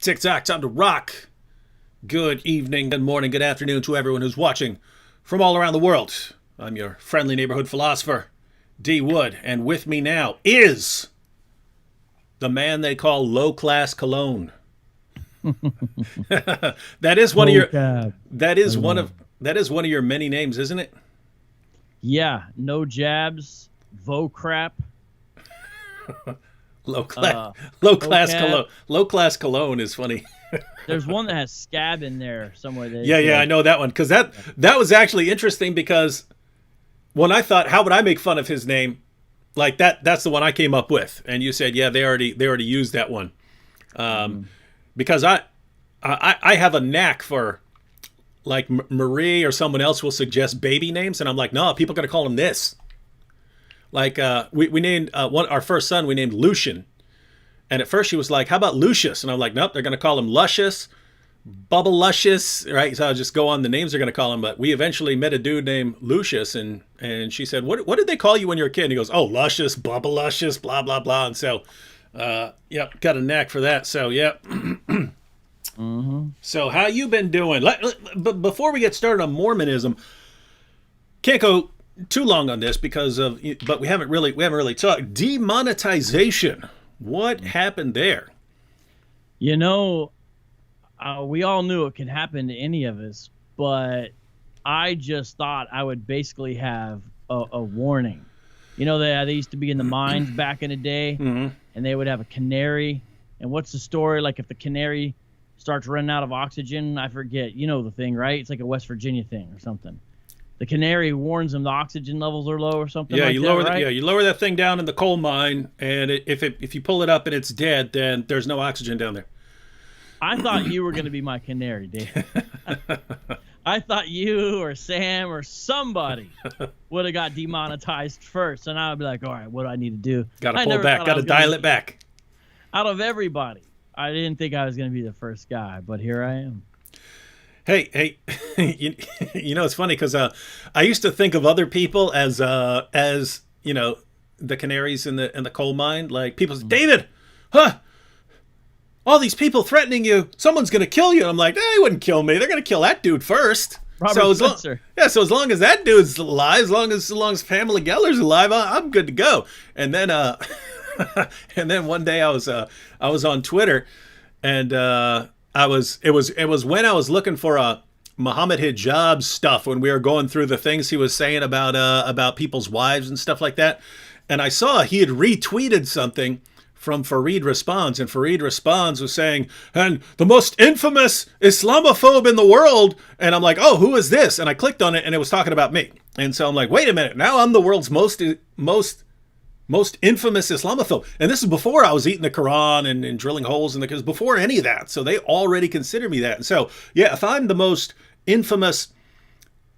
Tick-tock, time to rock. Good evening, good morning, good afternoon to everyone who's watching from all around the world. I'm your friendly neighborhood philosopher, D. Wood, and with me now is the man they call low-class cologne. That is one of your one of your many names, isn't it? Yeah, no jabs, crap. Low class cologne is funny. There's one that has scab in there somewhere. Yeah, I know that one because that was actually interesting because when I thought, how would I make fun of his name, like that's the one I came up with, and you said, yeah, they already used that one, because I have a knack for, like, Marie or someone else will suggest baby names, and I'm like, no, people are gonna call him this. Like, we named our first son, we named Lucian. And at first she was like, how about Lucius? And I'm like, nope, they're going to call him Luscious, Bubble Luscious, right? So I'll just go on the names they're going to call him. But we eventually met a dude named Lucius, and she said, what did they call you when you were a kid? And he goes, oh, Luscious, Bubble Luscious, blah, blah, blah. And so, yep, got a knack for that. So, yep. Mm-hmm. So how you been doing? But before we get started on Mormonism, can't go too long on this but we haven't really talked demonetization. What happened there? You know, we all knew it could happen to any of us, but I just thought I would basically have a warning. You know, they used to be in the mines back in the day, mm-hmm. and they would have a canary. And what's the story? Like, if the canary starts running out of oxygen, I forget. You know the thing, right? It's like a West Virginia thing or something. The canary warns them the oxygen levels are low or something. Yeah, like you that, lower right? you lower that thing down in the coal mine, and if you pull it up and it's dead, then there's no oxygen down there. I thought you were going to be my canary, Dave. I thought you or Sam or somebody would have got demonetized first, and I would be like, all right, what do I need to do? Got to pull back. Got to dial it back. Out of everybody, I didn't think I was going to be the first guy, but here I am. Hey, you know, it's funny because I used to think of other people as you know, the canaries in the coal mine. Like, people say, David, all these people threatening you, someone's gonna kill you. And I'm like, he wouldn't kill me. They're gonna kill that dude first. Robert So Spencer. as long as that dude's alive, as long as Pamela Geller's alive, I'm good to go. And then and then one day I was on Twitter, and it was when I was looking for Muhammad Hijab's stuff, when we were going through the things he was saying about people's wives and stuff like that. And I saw he had retweeted something from Fareed Responds, and Fareed Responds was saying, and the most infamous Islamophobe in the world. And I'm like, oh, who is this? And I clicked on it, and it was talking about me. And so I'm like, wait a minute, now I'm the world's most infamous Islamophobe. And this is before I was eating the Quran and drilling holes in the, because before any of that. So they already consider me that. And so, yeah, if I'm the most infamous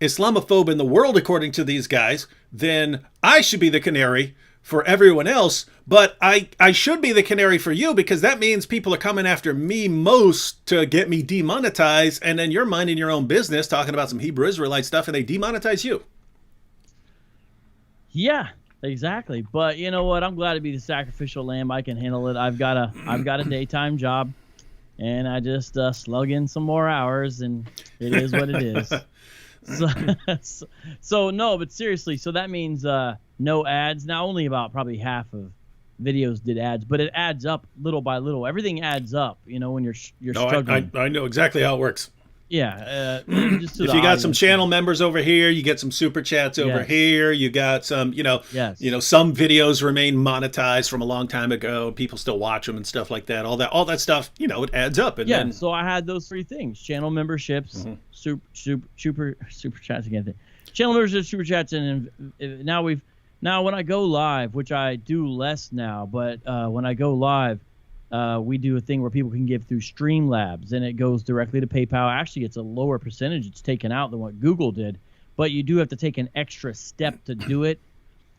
Islamophobe in the world, according to these guys, then I should be the canary for everyone else. But I should be the canary for you, because that means people are coming after me most to get me demonetized. And then you're minding your own business, talking about some Hebrew Israelite stuff, and they demonetize you. Yeah. Exactly, but you know what? I'm glad to be the sacrificial lamb. I can handle it. I've got a daytime job, and I just slug in some more hours, and it is what it is. So no, but seriously, so that means no ads. Now only about probably half of videos did ads, but it adds up little by little. Everything adds up, you know, when you're struggling. I know exactly how it works. Yeah. Just if you got some channel members over here, you get some super chats over here. You got some, some videos remain monetized from a long time ago. People still watch them and stuff like that. All that stuff, it adds up. And then, so I had those three things: channel memberships, super chats again. Channel memberships, super chats, and now when I go live, which I do less now, but when I go live, we do a thing where people can give through Streamlabs, and it goes directly to PayPal. Actually, it's a lower percentage it's taken out than what Google did, but you do have to take an extra step to do it.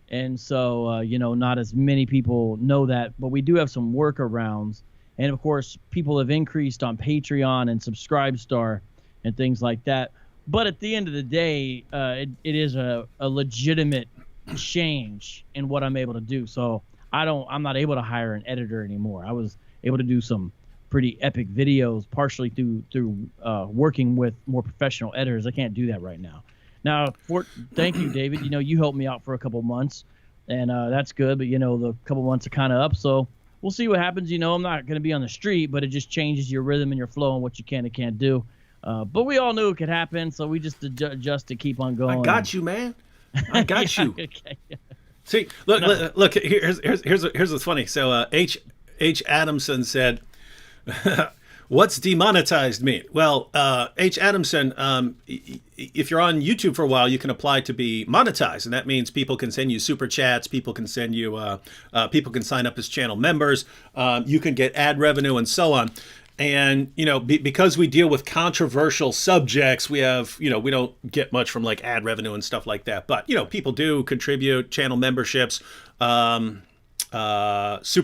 And so, not as many people know that, but we do have some workarounds. And of course, people have increased on Patreon and Subscribestar and things like that. But at the end of the day, it is a legitimate change in what I'm able to do. So I'm not able to hire an editor anymore. I was able to do some pretty epic videos, partially through working with more professional editors. I can't do that right now. Now, thank you, David. You helped me out for a couple months, and that's good. But the couple months are kind of up, so we'll see what happens. I'm not going to be on the street, but it just changes your rhythm and your flow and what you can and can't do. But we all knew it could happen, so we just adjust to keep on going. I got you, man. I got you. Okay. See, look. Here's what's funny. So H. Adamson said, "What's demonetized mean?" Well, H. Adamson, if you're on YouTube for a while, you can apply to be monetized, and that means people can send you super chats, people can send you, people can sign up as channel members, you can get ad revenue, and so on. And because we deal with controversial subjects, we have we don't get much from like ad revenue and stuff like that. But people do contribute channel memberships, super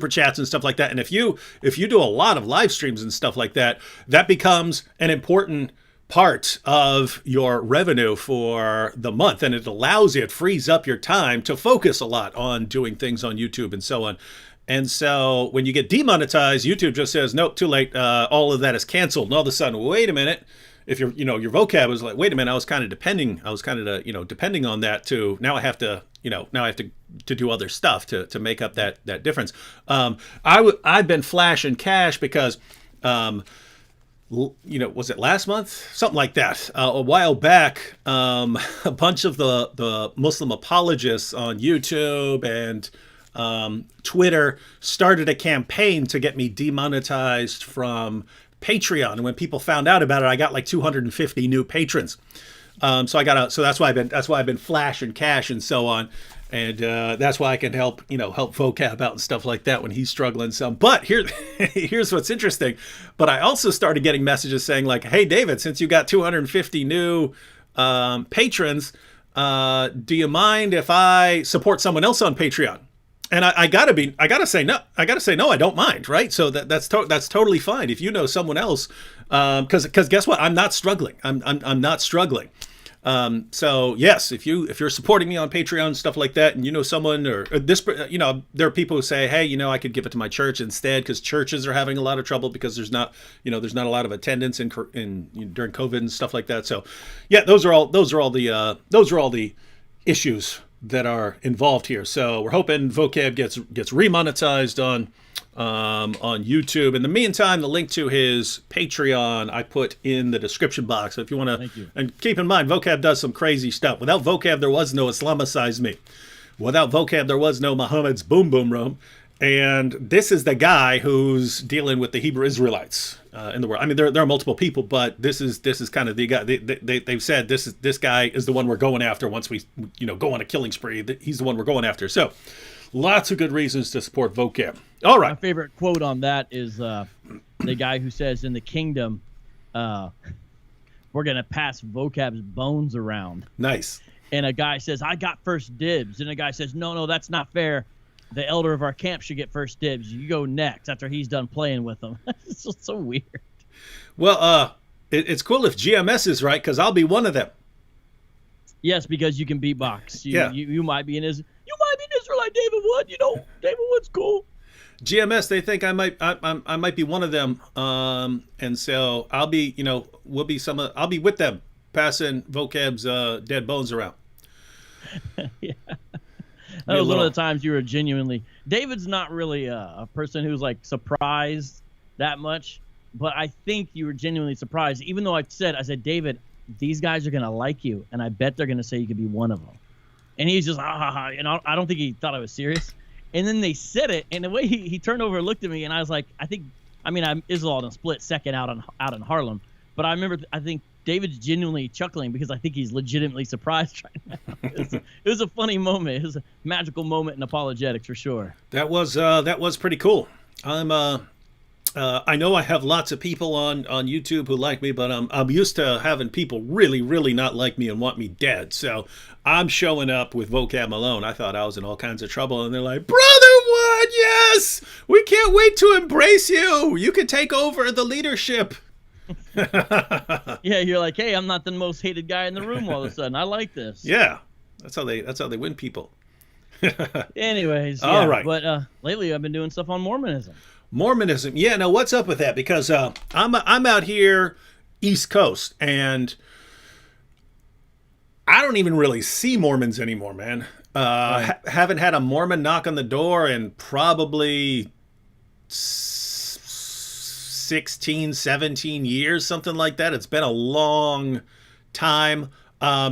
chats and stuff like that. And if you do a lot of live streams and stuff like that, that becomes an important part of your revenue for the month, and it frees up your time to focus a lot on doing things on YouTube and so on. And so when you get demonetized, YouTube just says, nope, too late. All of that is canceled. And all of a sudden, wait a minute. If your vocab was like, wait a minute, I was kind of depending on that too. Now I have to do other stuff to make up that difference. I've been flashing cash because, was it last month? Something like that. A while back, a bunch of the Muslim apologists on YouTube and Twitter started a campaign to get me demonetized from Patreon. And when people found out about it, I got like 250 new patrons. So that's why I've been flashing cash and so on. And that's why I can help Vocab out and stuff like that when he's struggling some. But here's what's interesting. But I also started getting messages saying like, hey, David, since you got 250 new patrons, do you mind if I support someone else on Patreon? And I gotta say no, I don't mind, right? So that's totally fine if you know someone else, because guess what? I'm not struggling. I'm not struggling. So yes, if you're supporting me on Patreon and stuff like that, and you know someone or this, there are people who say, hey, I could give it to my church instead, because churches are having a lot of trouble because there's not a lot of attendance in during COVID and stuff like that. So yeah, those are all the issues that are involved here. So we're hoping Vocab gets remonetized on YouTube. In the meantime, the link to his Patreon I put in the description box. So if you want to, and keep in mind, Vocab does some crazy stuff. Without Vocab, there was no Islamicize Me. Without Vocab, there was no Muhammad's Boom Boom Room. And this is the guy who's dealing with the Hebrew Israelites in the world. I mean, there are multiple people, but this is kind of the guy. They've said this guy is the one we're going after once we go on a killing spree. He's the one we're going after. So lots of good reasons to support Vocab. All right. My favorite quote on that is the guy who says, in the kingdom, we're going to pass Vocab's bones around. Nice. And a guy says, I got first dibs. And a guy says, no, that's not fair. The elder of our camp should get first dibs. You go next after he's done playing with them. It's just so weird. Well, it's cool if GMS is right, because I'll be one of them. Yes, because you can beatbox. Yeah. You might be an Israelite, David Wood. David Wood's cool. GMS, they think I might be one of them. And so I'll be, I'll be with them passing Vocab's dead bones around. Yeah. That was one of the times you were genuinely. David's not really a person who's like surprised that much, but I think you were genuinely surprised. Even though I said, David, these guys are gonna like you, and I bet they're gonna say you could be one of them. And he's just and I don't think he thought I was serious. And then they said it, and the way he turned over and looked at me, and I was like, I'm Israel in a split second out in Harlem, but I think David's genuinely chuckling because I think he's legitimately surprised right now. It was a funny moment. It was a magical moment in apologetics for sure. That was pretty cool. I know I have lots of people on YouTube who like me, but I'm used to having people really, really not like me and want me dead. So I'm showing up with Vocab Malone. I thought I was in all kinds of trouble, and they're like, Brother Wood, yes, we can't wait to embrace you. You can take over the leadership. Yeah, you're like, hey, I'm not the most hated guy in the room all of a sudden. I like this. Yeah, that's how they win people. Anyways, all right. But lately I've been doing stuff on Mormonism. Mormonism. Yeah, no, what's up with that? Because I'm out here East Coast, and I don't even really see Mormons anymore, man. Right. Haven't had a Mormon knock on the door in probably 16, 17 years, something like that. It's been a long time.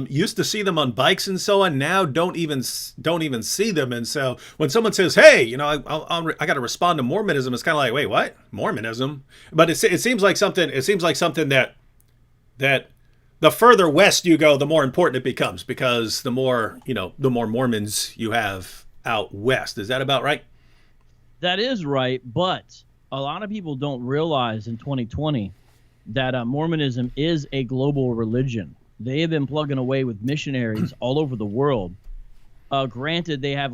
Used to see them on bikes and so on. Now don't even see them. And so when someone says, "Hey, I got to respond to Mormonism," it's kind of like, "Wait, what? Mormonism?" But it seems like something. It seems like something that the further west you go, the more important it becomes, because the more Mormons you have out west. Is that about right? That is right, but a lot of people don't realize in 2020 that Mormonism is a global religion. They have been plugging away with missionaries all over the world. Granted, they have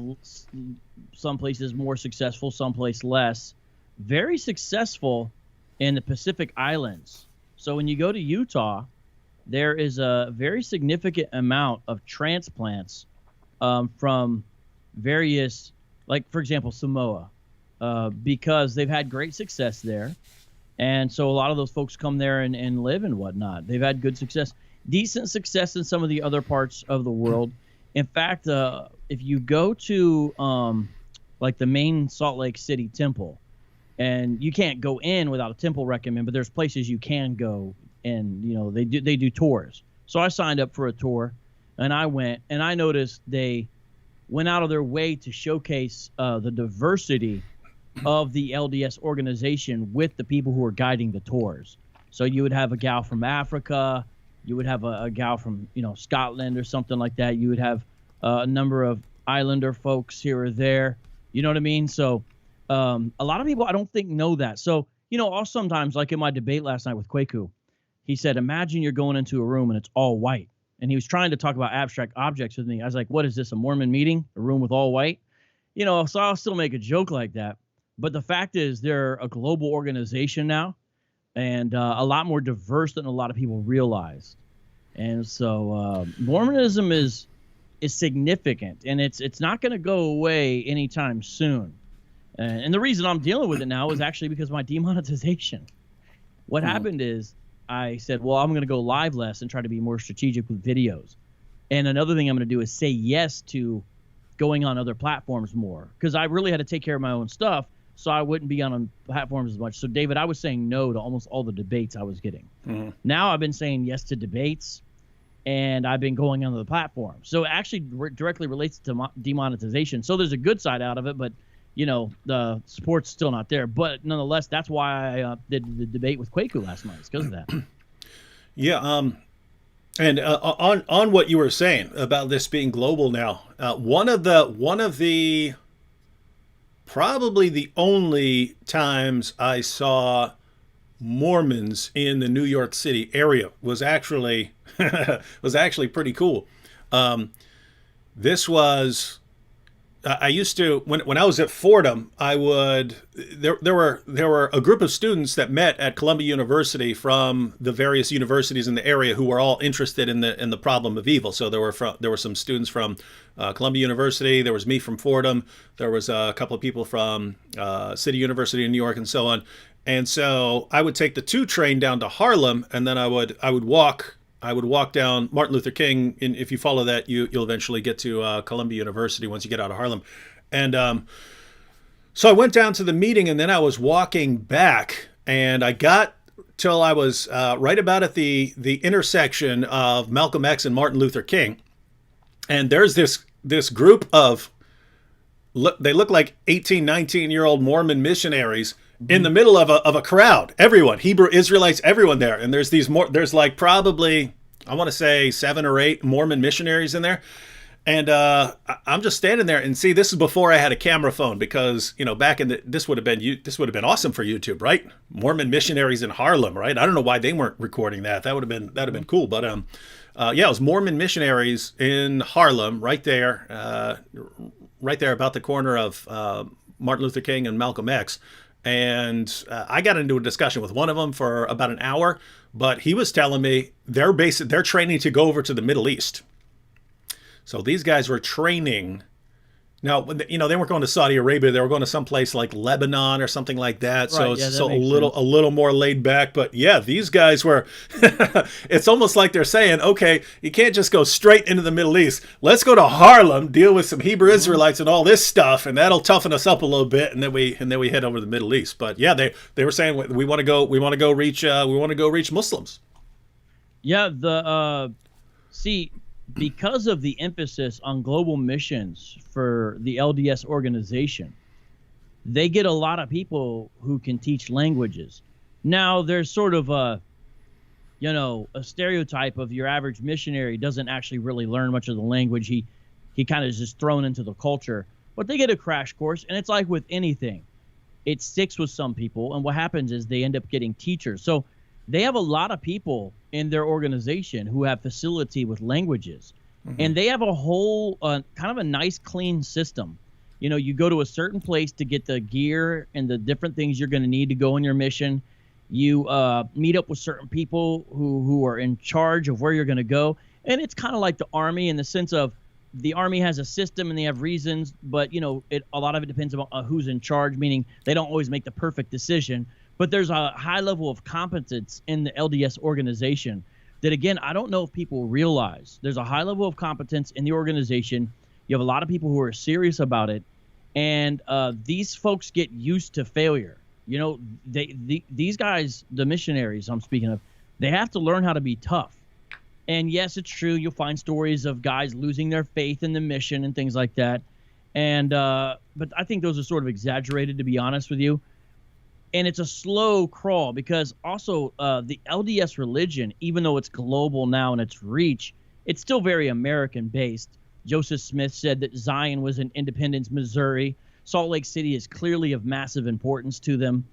some places more successful, some places less. Very successful in the Pacific Islands. So when you go to Utah, there is a very significant amount of transplants from various, like, for example, Samoa, because they've had great success there. And so a lot of those folks come there and live and whatnot. They've had good success. Decent success in some of the other parts of the world. In fact, if you go to like the main Salt Lake City temple, and you can't go in without a temple recommend, but there's places you can go, and they do tours. So I signed up for a tour, and I went, and I noticed they went out of their way to showcase the diversity of the LDS organization with the people who are guiding the tours. So you would have a gal from Africa. You would have a gal from, Scotland or something like that. You would have a number of Islander folks here or there. You know what I mean? So a lot of people, I don't think, know that. So, also sometimes, like in my debate last night with Kwaku, he said, imagine you're going into a room and it's all white. And he was trying to talk about abstract objects with me. I was like, what is this, a Mormon meeting? A room with all white? So I'll still make a joke like that. But the fact is, they're a global organization now, and a lot more diverse than a lot of people realize. And so Mormonism is significant, and it's not going to go away anytime soon. And the reason I'm dealing with it now is actually because of my demonetization. What happened is I said, well, I'm going to go live less and try to be more strategic with videos. And another thing I'm going to do is say yes to going on other platforms more, because I really had to take care of my own stuff, so I wouldn't be on platforms as much. So, David, I was saying no to almost all the debates I was getting. Mm-hmm. Now I've been saying yes to debates, and I've been going on the platform. So it actually directly relates to demonetization. So there's a good side out of it, but, the support's still not there. But nonetheless, that's why I did the debate with Kwaku last night. It's because of that. Yeah. And on what you were saying about this being global now, one of the probably the only times I saw Mormons in the New York City area was actually pretty cool. This was I used to, when I was at Fordham, there were a group of students that met at Columbia University from the various universities in the area who were all interested in the problem of evil. So there were some students from Columbia University. There was me from Fordham. There was a couple of people from City University in New York and so on. And so I would take the 2 train down to Harlem, and then I would walk down Martin Luther King. And if you follow that, you'll eventually get to Columbia University once you get out of Harlem. And so I went down to the meeting, and then I was walking back, and I got till I was right about at the intersection of Malcolm X and Martin Luther King. And there's this group of, they look like 18, 19-year-old Mormon missionaries in the middle of a crowd, everyone, Hebrew Israelites, everyone there. And there's like probably, I want to say 7 or 8 Mormon missionaries in there. And I'm just standing there, and see, this is before I had a camera phone, because, back in this would have been awesome for YouTube, right? Mormon missionaries in Harlem, right? I don't know why they weren't recording that. That'd have been cool. But yeah, it was Mormon missionaries in Harlem, right there about the corner of Martin Luther King and Malcolm X. And I got into a discussion with one of them for about an hour, but he was telling me they're training to go over to the Middle East. So these guys were training Now, they weren't going to Saudi Arabia. They were going to some place like Lebanon or something like that. So Right, yeah, it's that so makes sense. a little more laid back. But yeah, these guys were. It's almost like they're saying, okay, you can't just go straight into the Middle East. Let's go to Harlem, deal with some Hebrew Israelites and all this stuff, and that'll toughen us up a little bit, and then we head over to the Middle East. But yeah, they were saying we want to go reach Muslims. Yeah, see, because of the emphasis on global missions for the LDS organization, they get a lot of people who can teach languages. Now, there's sort of a stereotype of your average missionary doesn't actually really learn much of the language. He kind of is just thrown into the culture. But they get a crash course, and it's like with anything. It sticks with some people, and what happens is they end up getting teachers. So they have a lot of people in their organization who have facility with languages, and they have a whole kind of a nice, clean system. You go to a certain place to get the gear and the different things you're going to need to go on your mission. You meet up with certain people who are in charge of where you're going to go, and it's kind of like the Army in the sense of the Army has a system and they have reasons, but a lot of it depends on who's in charge, meaning they don't always make the perfect decision. But there's a high level of competence in the LDS organization that, again, I don't know if people realize. There's a high level of competence in the organization. You have a lot of people who are serious about it, and these folks get used to failure. These guys, the missionaries I'm speaking of, they have to learn how to be tough. And yes, it's true. You'll find stories of guys losing their faith in the mission and things like that. And but I think those are sort of exaggerated, to be honest with you. And it's a slow crawl because also the LDS religion, even though it's global now in its reach, it's still very American-based. Joseph Smith said that Zion was in Independence, Missouri. Salt Lake City is clearly of massive importance to them.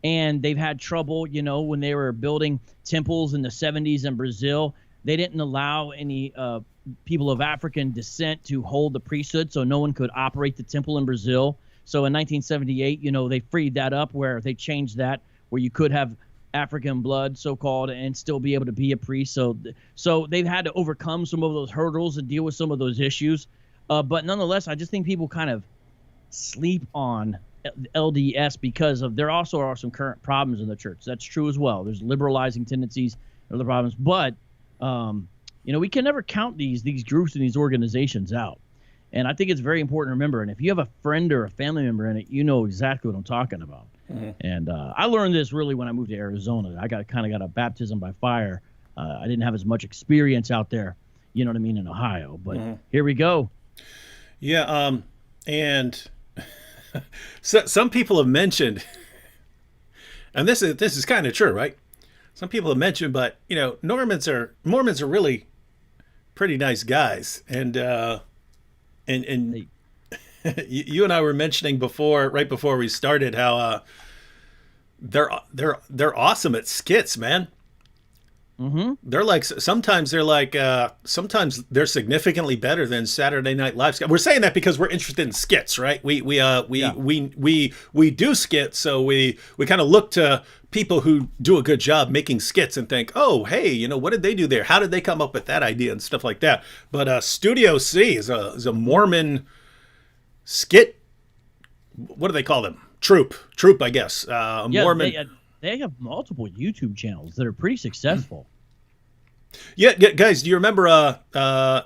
And they've had trouble, when they were building temples in the 70s in Brazil. They didn't allow any people of African descent to hold the priesthood, so no one could operate the temple in Brazil. So in 1978, they freed that up where they changed that, where you could have African blood, so-called, and still be able to be a priest. So they've had to overcome some of those hurdles and deal with some of those issues. But nonetheless, I just think people kind of sleep on LDS because there also are some current problems in the church. That's true as well. There's liberalizing tendencies and other problems. But, we can never count these groups and these organizations out. And I think it's very important to remember. And if you have a friend or a family member in it, you know exactly what I'm talking about. Mm-hmm. And I learned this really when I moved to Arizona. I kind of got a baptism by fire. I didn't have as much experience out there, in Ohio. But Here we go. Yeah, and so, some people have mentioned, and this is kind of true, right? Some people have mentioned, but Mormons are really pretty nice guys, and you and I were mentioning right before we started, how they're awesome at skits, man. Mm-hmm. They're like sometimes they're significantly better than Saturday Night Live. We're saying that because we're interested in skits, right? We do skits, so we kind of look to people who do a good job making skits and think, oh, hey, what did they do there? How did they come up with that idea and stuff like that? But Studio C is a Mormon skit. What do they call them? Troop, I guess. Mormon. They have multiple YouTube channels that are pretty successful. Yeah, guys, do you remember, I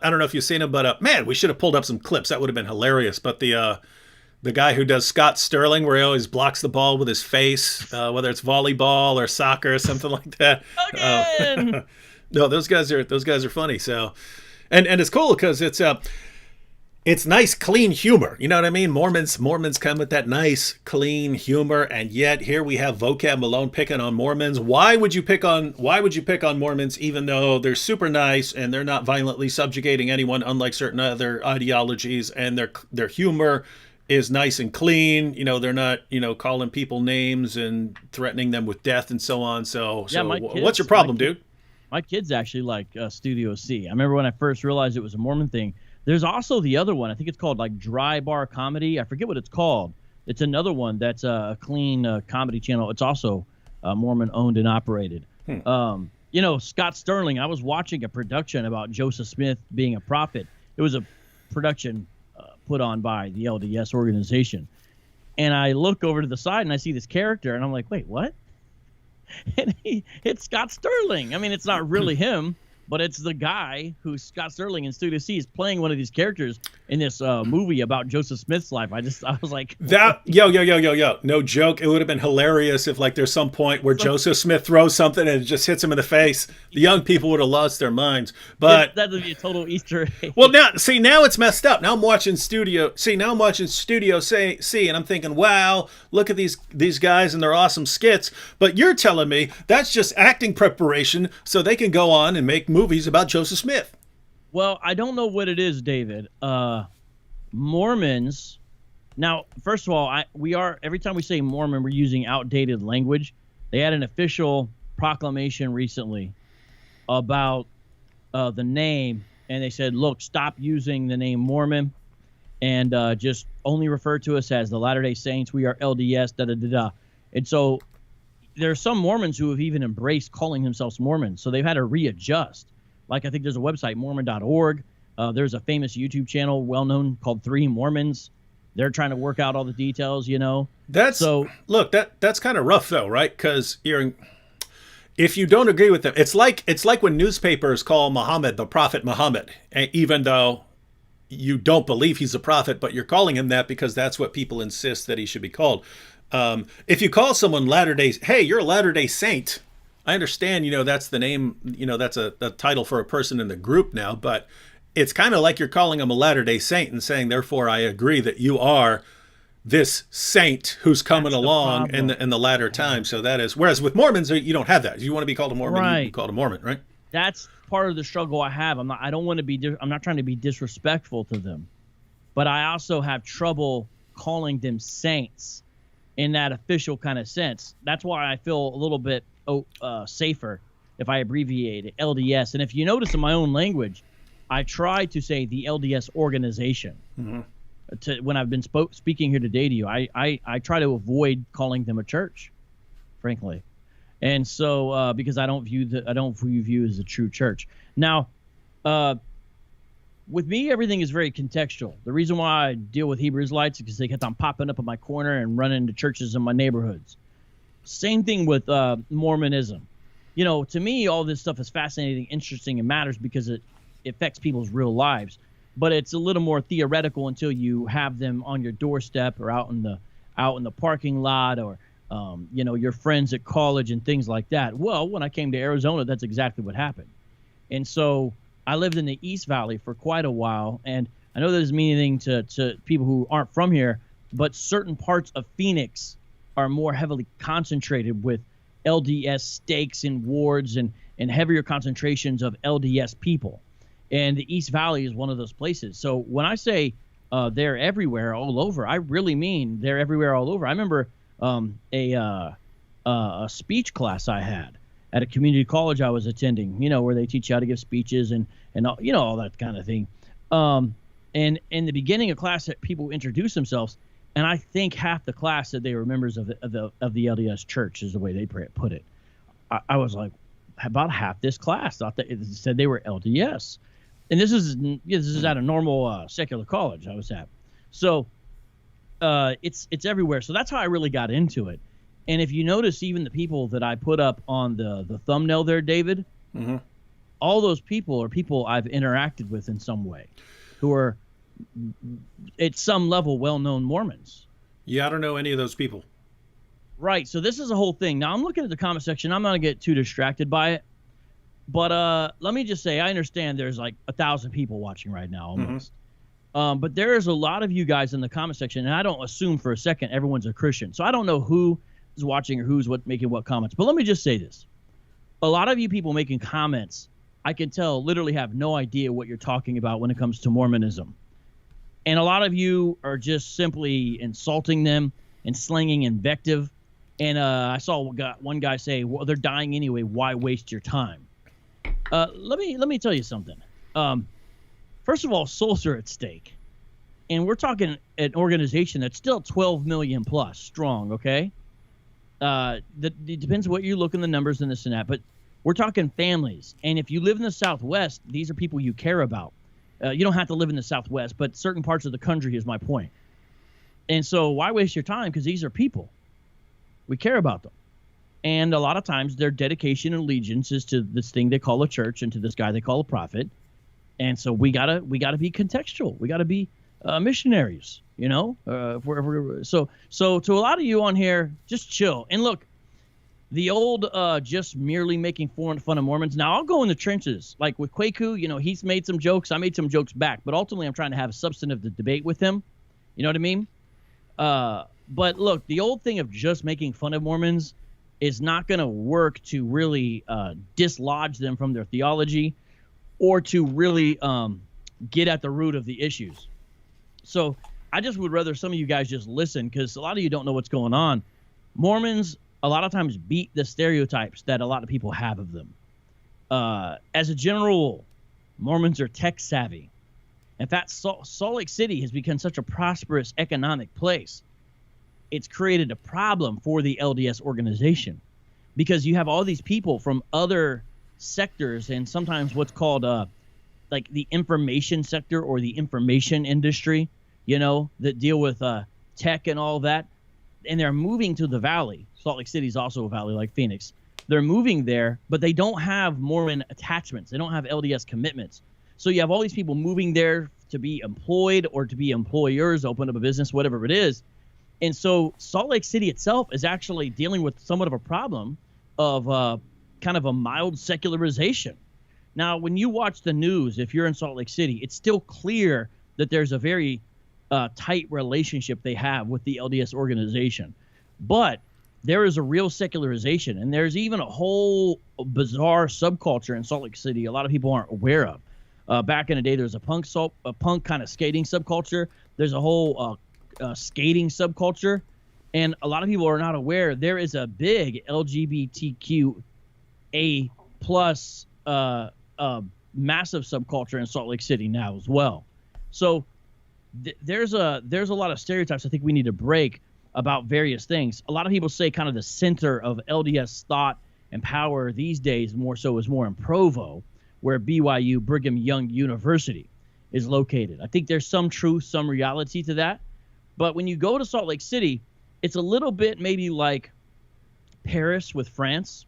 don't know if you've seen him, but man, we should have pulled up some clips. That would have been hilarious. But the guy who does Scott Sterling, where he always blocks the ball with his face, whether it's volleyball or soccer or something like that. Again! No, those guys are funny. So, and it's cool because it's nice, clean humor. You know what I mean? Mormons come with that nice, clean humor, and yet here we have Vocab Malone picking on Mormons. Why would you pick on Mormons, even though they're super nice and they're not violently subjugating anyone, unlike certain other ideologies, and their humor is nice and clean. They're not calling people names and threatening them with death and so on. So what's your problem, dude? My kids actually like Studio C. I remember when I first realized it was a Mormon thing. There's also the other one. I think it's called like Dry Bar Comedy. I forget what it's called. It's another one that's a clean comedy channel. It's also Mormon owned and operated. Scott Sterling, I was watching a production about Joseph Smith being a prophet. It was a production put on by the LDS organization. And I look over to the side and I see this character and I'm like, wait, what? And it's Scott Sterling. I mean, it's not really him, but it's the guy who's Scott Sterling in Studio C is playing one of these characters in this movie about Joseph Smith's life. I was like, yo, no joke. It would have been hilarious if like there's some point where Joseph Smith throws something and it just hits him in the face. The young people would have lost their minds. But that would be a total Easter egg. Well, now it's messed up. Now I'm watching Studio C, and I'm thinking, wow, look at these guys and their awesome skits. But you're telling me that's just acting preparation so they can go on and make movies about Joseph Smith. Well, I don't know what it is, David. Mormons. Now, first of all, every time we say Mormon, we're using outdated language. They had an official proclamation recently about the name, and they said, "Look, stop using the name Mormon, and just only refer to us as the Latter-day Saints. We are LDS." Da da da da. And so there are some Mormons who have even embraced calling themselves Mormons, so they've had to readjust. Like I think there's a website, Mormon.org. There's a famous YouTube channel, well-known, called 3 Mormons. They're trying to work out all the details, you know. That's kind of rough, though, right? Because if you don't agree with them, it's like when newspapers call Muhammad the Prophet Muhammad, even though you don't believe he's a prophet, but you're calling him that because that's what people insist that he should be called. If you call someone hey, you're a Latter-day Saint. I understand, that's the name, that's a title for a person in the group now, but it's kind of like you're calling them a Latter-day Saint and saying, therefore, I agree that you are this saint who's coming along in the latter time. So that is, whereas with Mormons, you don't have that. If you want to be called a Mormon, right. You can be called a Mormon, right? That's part of the struggle I have. I'm not trying to be disrespectful to them, but I also have trouble calling them saints in that official kind of sense. That's why I feel a little bit safer if I abbreviate it, LDS. And if you notice in my own language, I try to say the LDS organization. Mm-hmm. When I've been speaking here today to you, I try to avoid calling them a church, frankly. And so because I don't view as a true church. Now, with me, everything is very contextual. The reason why I deal with Hebrew Israelites is because they kept on popping up in my corner and running into churches in my neighborhoods. Same thing with Mormonism. To me, all this stuff is fascinating, interesting, and matters because it affects people's real lives. But it's a little more theoretical until you have them on your doorstep or out in the parking lot or your friends at college and things like that. Well, when I came to Arizona, that's exactly what happened. And so I lived in the East Valley for quite a while, and I know that doesn't mean anything to people who aren't from here, but certain parts of Phoenix are more heavily concentrated with LDS stakes and wards and heavier concentrations of LDS people. And the East Valley is one of those places. So when I say they're everywhere, all over, I really mean they're everywhere, all over. I remember a speech class I had at a community college I was attending, where they teach you how to give speeches and all that kind of thing. And in the beginning of class, people introduce themselves, and I think half the class said they were members of the LDS Church, is the way they put it. I was like, about half this class thought that it said they were LDS, and this is at a normal secular college I was at. So it's everywhere. So that's how I really got into it. And if you notice, even the people that I put up on the thumbnail there, David, mm-hmm. all those people are people I've interacted with in some way, who are at some level well-known Mormons. Yeah, I don't know any of those people. Right. So this is a whole thing. Now I'm looking at the comment section. I'm not gonna get too distracted by it, but let me just say I understand there's like 1,000 people watching right now almost. Mm-hmm. But there's a lot of you guys in the comment section, and I don't assume for a second everyone's a Christian. So I don't know who is watching or who's making what comments. But let me just say this. A lot of you people making comments, I can tell, literally have no idea what you're talking about when it comes to Mormonism. And a lot of you are just simply insulting them and slinging invective. And I saw one guy say, well, they're dying anyway. Why waste your time? Let me tell you something. First of all, souls are at stake. And we're talking an organization that's still 12 million plus strong, okay? It depends what you look in the numbers and this and that, but we're talking families. And if you live in the Southwest, these are people you care about. You don't have to live in the Southwest, but certain parts of the country is my point. And so why waste your time? Because these are people. We care about them. And a lot of times their dedication and allegiance is to this thing they call a church and to this guy they call a prophet. And so we gotta be contextual. We gotta be missionaries, you know. So to a lot of you on here, just chill. And look, the old just merely making fun of Mormons. Now I'll go in the trenches, like with Kwaku. You know, he's made some jokes. I made some jokes back, but ultimately I'm trying to have a substantive debate with him. You know what I mean? But look, the old thing of just making fun of Mormons is not going to work to really dislodge them from their theology or to really get at the root of the issues. So I just would rather some of you guys just listen, because a lot of you don't know what's going on. Mormons a lot of times beat the stereotypes that a lot of people have of them. As a general rule, Mormons are tech savvy. In fact, Salt Lake City has become such a prosperous economic place. It's created a problem for the LDS organization, because you have all these people from other sectors and sometimes what's called like the information sector or the information industry, you know, that deal with tech and all that. And they're moving to the valley. Salt Lake City is also a valley like Phoenix. They're moving there, but they don't have Mormon attachments. They don't have LDS commitments. So you have all these people moving there to be employed or to be employers, open up a business, whatever it is. And so Salt Lake City itself is actually dealing with somewhat of a problem of kind of a mild secularization. Now, when you watch the news, if you're in Salt Lake City, it's still clear that there's a very tight relationship they have with the LDS organization. But there is a real secularization, and there's even a whole bizarre subculture in Salt Lake City a lot of people aren't aware of. Back in the day, there was a punk kind of skating subculture. There's a whole skating subculture, and a lot of people are not aware there is a big LGBTQA plus massive subculture in Salt Lake City now as well. So there's a lot of stereotypes I think we need to break about various things. A lot of people say kind of the center of LDS thought and power these days more so is more in Provo, where BYU, Brigham Young University, is located. I think there's some truth, some reality to that. But when you go to Salt Lake City, it's a little bit maybe like Paris with France.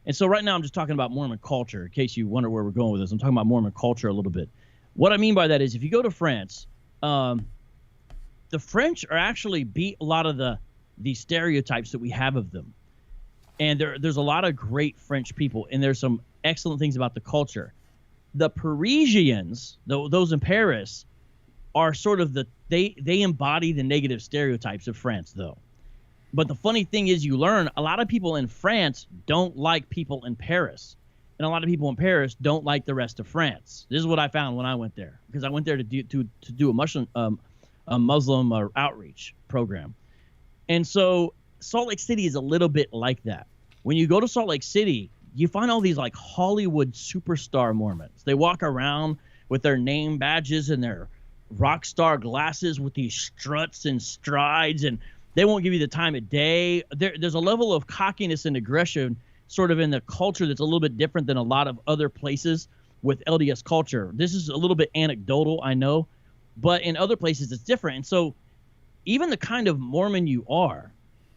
And so right now I'm just talking about Mormon culture, in case you wonder where we're going with this. I'm talking about Mormon culture a little bit. What I mean by that is if you go to France, the French are actually beat a lot of the stereotypes that we have of them. And there's a lot of great French people, and there's some excellent things about the culture. The Parisians, those in Paris, are sort of they embody the negative stereotypes of France, though. But the funny thing is, you learn a lot of people in France don't like people in Paris, and a lot of people in Paris don't like the rest of France. This is what I found when I went there, because I went there to do a Muslim outreach program. And so Salt Lake City is a little bit like that. When you go to Salt Lake City, you find all these like Hollywood superstar Mormons. They walk around with their name badges and their rock star glasses with these struts and strides, and they won't give you the time of day. There's a level of cockiness and aggression sort of in the culture that's a little bit different than a lot of other places with LDS culture. This is a little bit anecdotal, I know, but in other places it's different. And so even the kind of Mormon you are,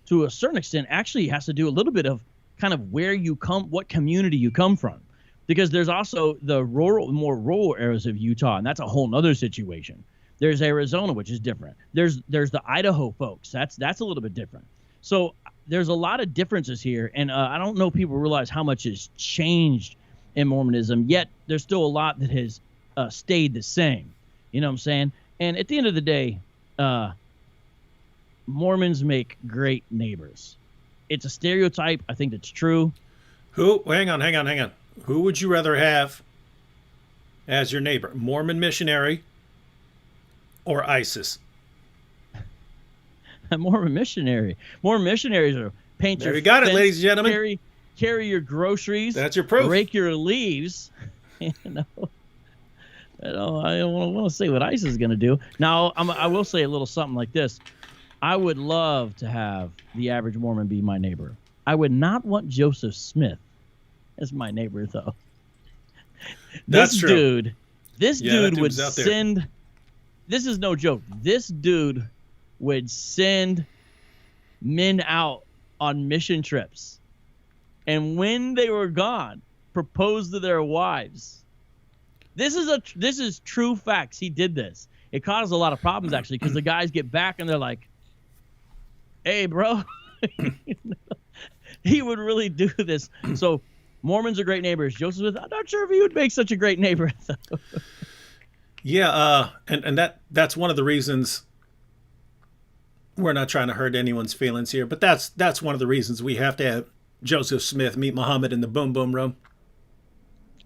to a certain extent, actually has to do a little bit of kind of where you come, what community you come from. Because there's also the more rural areas of Utah, and that's a whole nother situation. There's Arizona, which is different. There's the Idaho folks. That's a little bit different. So there's a lot of differences here, and I don't know if people realize how much has changed in Mormonism, yet there's still a lot that has stayed the same. You know what I'm saying? And at the end of the day, Mormons make great neighbors. It's a stereotype. I think that's true. Hang on. Who would you rather have as your neighbor? Mormon missionary or ISIS? A Mormon missionary. Mormon missionaries are paint there your you got fence, it, ladies and gentlemen. Carry your groceries. That's your proof. Rake your leaves. I don't want to say what ISIS is going to do. Now, I will say a little something like this. I would love to have the average Mormon be my neighbor. I would not want Joseph Smith as my neighbor, though. That's this true. dude This Yeah, that dude dude would was out there. send. This is no joke. This dude would send men out on mission trips, and when they were gone, propose to their wives. This is true facts. He did this. It caused a lot of problems actually, because the guys get back and they're like, "Hey, bro," he would really do this. So Mormons are great neighbors. Joseph Smith, I'm not sure if he would make such a great neighbor. Yeah, and that's one of the reasons we're not trying to hurt anyone's feelings here, but that's one of the reasons we have to have Joseph Smith meet Muhammad in the Boom Boom Room.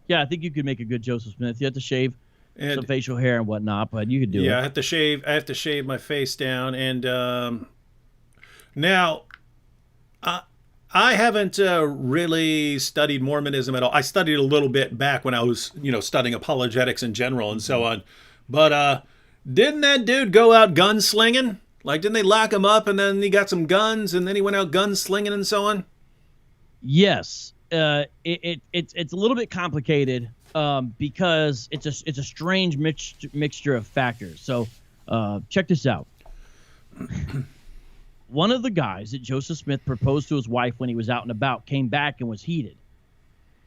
Yeah, I think you could make a good Joseph Smith. You have to shave And some facial hair and whatnot, but you could do it. yeah, I have to shave my face down, and now I haven't really studied Mormonism at all. I studied a little bit back when I was, studying apologetics in general and so on. But didn't that dude go out gunslinging? Like, didn't they lock him up and then he got some guns and then he went out gunslinging and so on? Yes, it's a little bit complicated because it's a strange mixture of factors. So check this out. One of the guys that Joseph Smith proposed to his wife when he was out and about came back and was heated.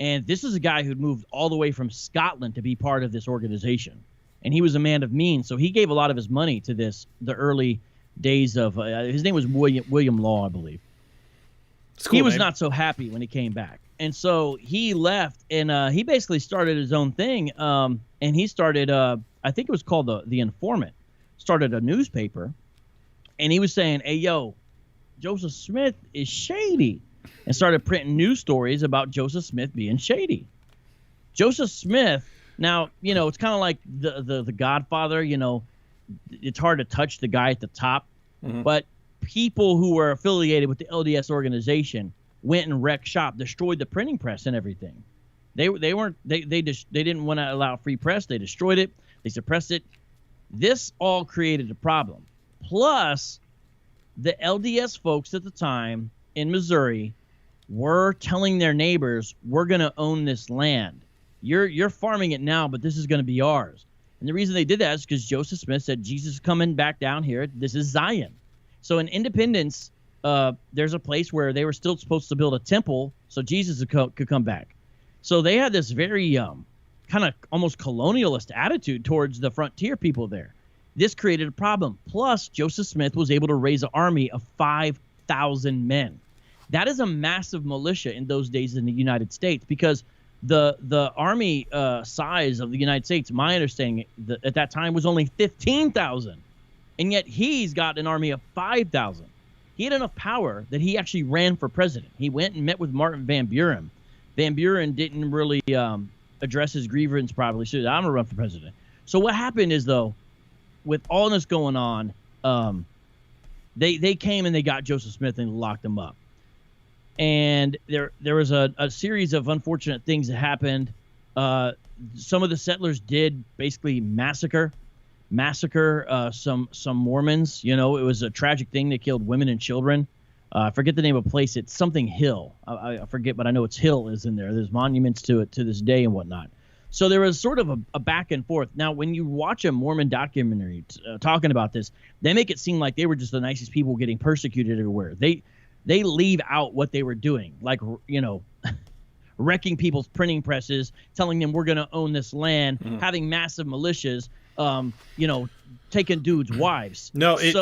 And this is a guy who'd moved all the way from Scotland to be part of this organization. And he was a man of means, so he gave a lot of his money to the early days of his name was William Law, I believe. Cool, he was man. not so happy when he came back. And so he left, and he basically started his own thing. And he started, I think it was called the Informant, started a newspaper. And he was saying, "Hey, yo, Joseph Smith is shady," and started printing news stories about Joseph Smith being shady. Joseph Smith, now, it's kind of like the Godfather, it's hard to touch the guy at the top, but people who were affiliated with the LDS organization went and wrecked shop, destroyed the printing press and everything. They didn't want to allow free press. They destroyed it. They suppressed it. This all created a problem. Plus, the LDS folks at the time in Missouri were telling their neighbors, "We're going to own this land. You're farming it now, but this is going to be ours." And the reason they did that is because Joseph Smith said, "Jesus is coming back down here. This is Zion." So in Independence, there's a place where they were still supposed to build a temple so Jesus could come back. So they had this very kind of almost colonialist attitude towards the frontier people there. This created a problem. Plus, Joseph Smith was able to raise an army of 5,000 men. That is a massive militia in those days in the United States, because the army size of the United States, my understanding at that time, was only 15,000. And yet he's got an army of 5,000. He had enough power that he actually ran for president. He went and met with Martin Van Buren. Van Buren didn't really address his grievance properly, so I'm going to run for president. So what happened is, though, with all this going on, they came and they got Joseph Smith and locked him up. And there was a series of unfortunate things that happened. Some of the settlers did basically massacre some Mormons. It was a tragic thing. They killed women and children. I forget the name of a place. It's something Hill. I forget, but I know it's Hill is in there. There's monuments to it to this day and whatnot. So there was sort of a back and forth. Now, when you watch a Mormon documentary talking about this, they make it seem like they were just the nicest people getting persecuted everywhere. They leave out what they were doing, like, wrecking people's printing presses, telling them we're going to own this land, having massive militias, taking dudes' wives. No, I just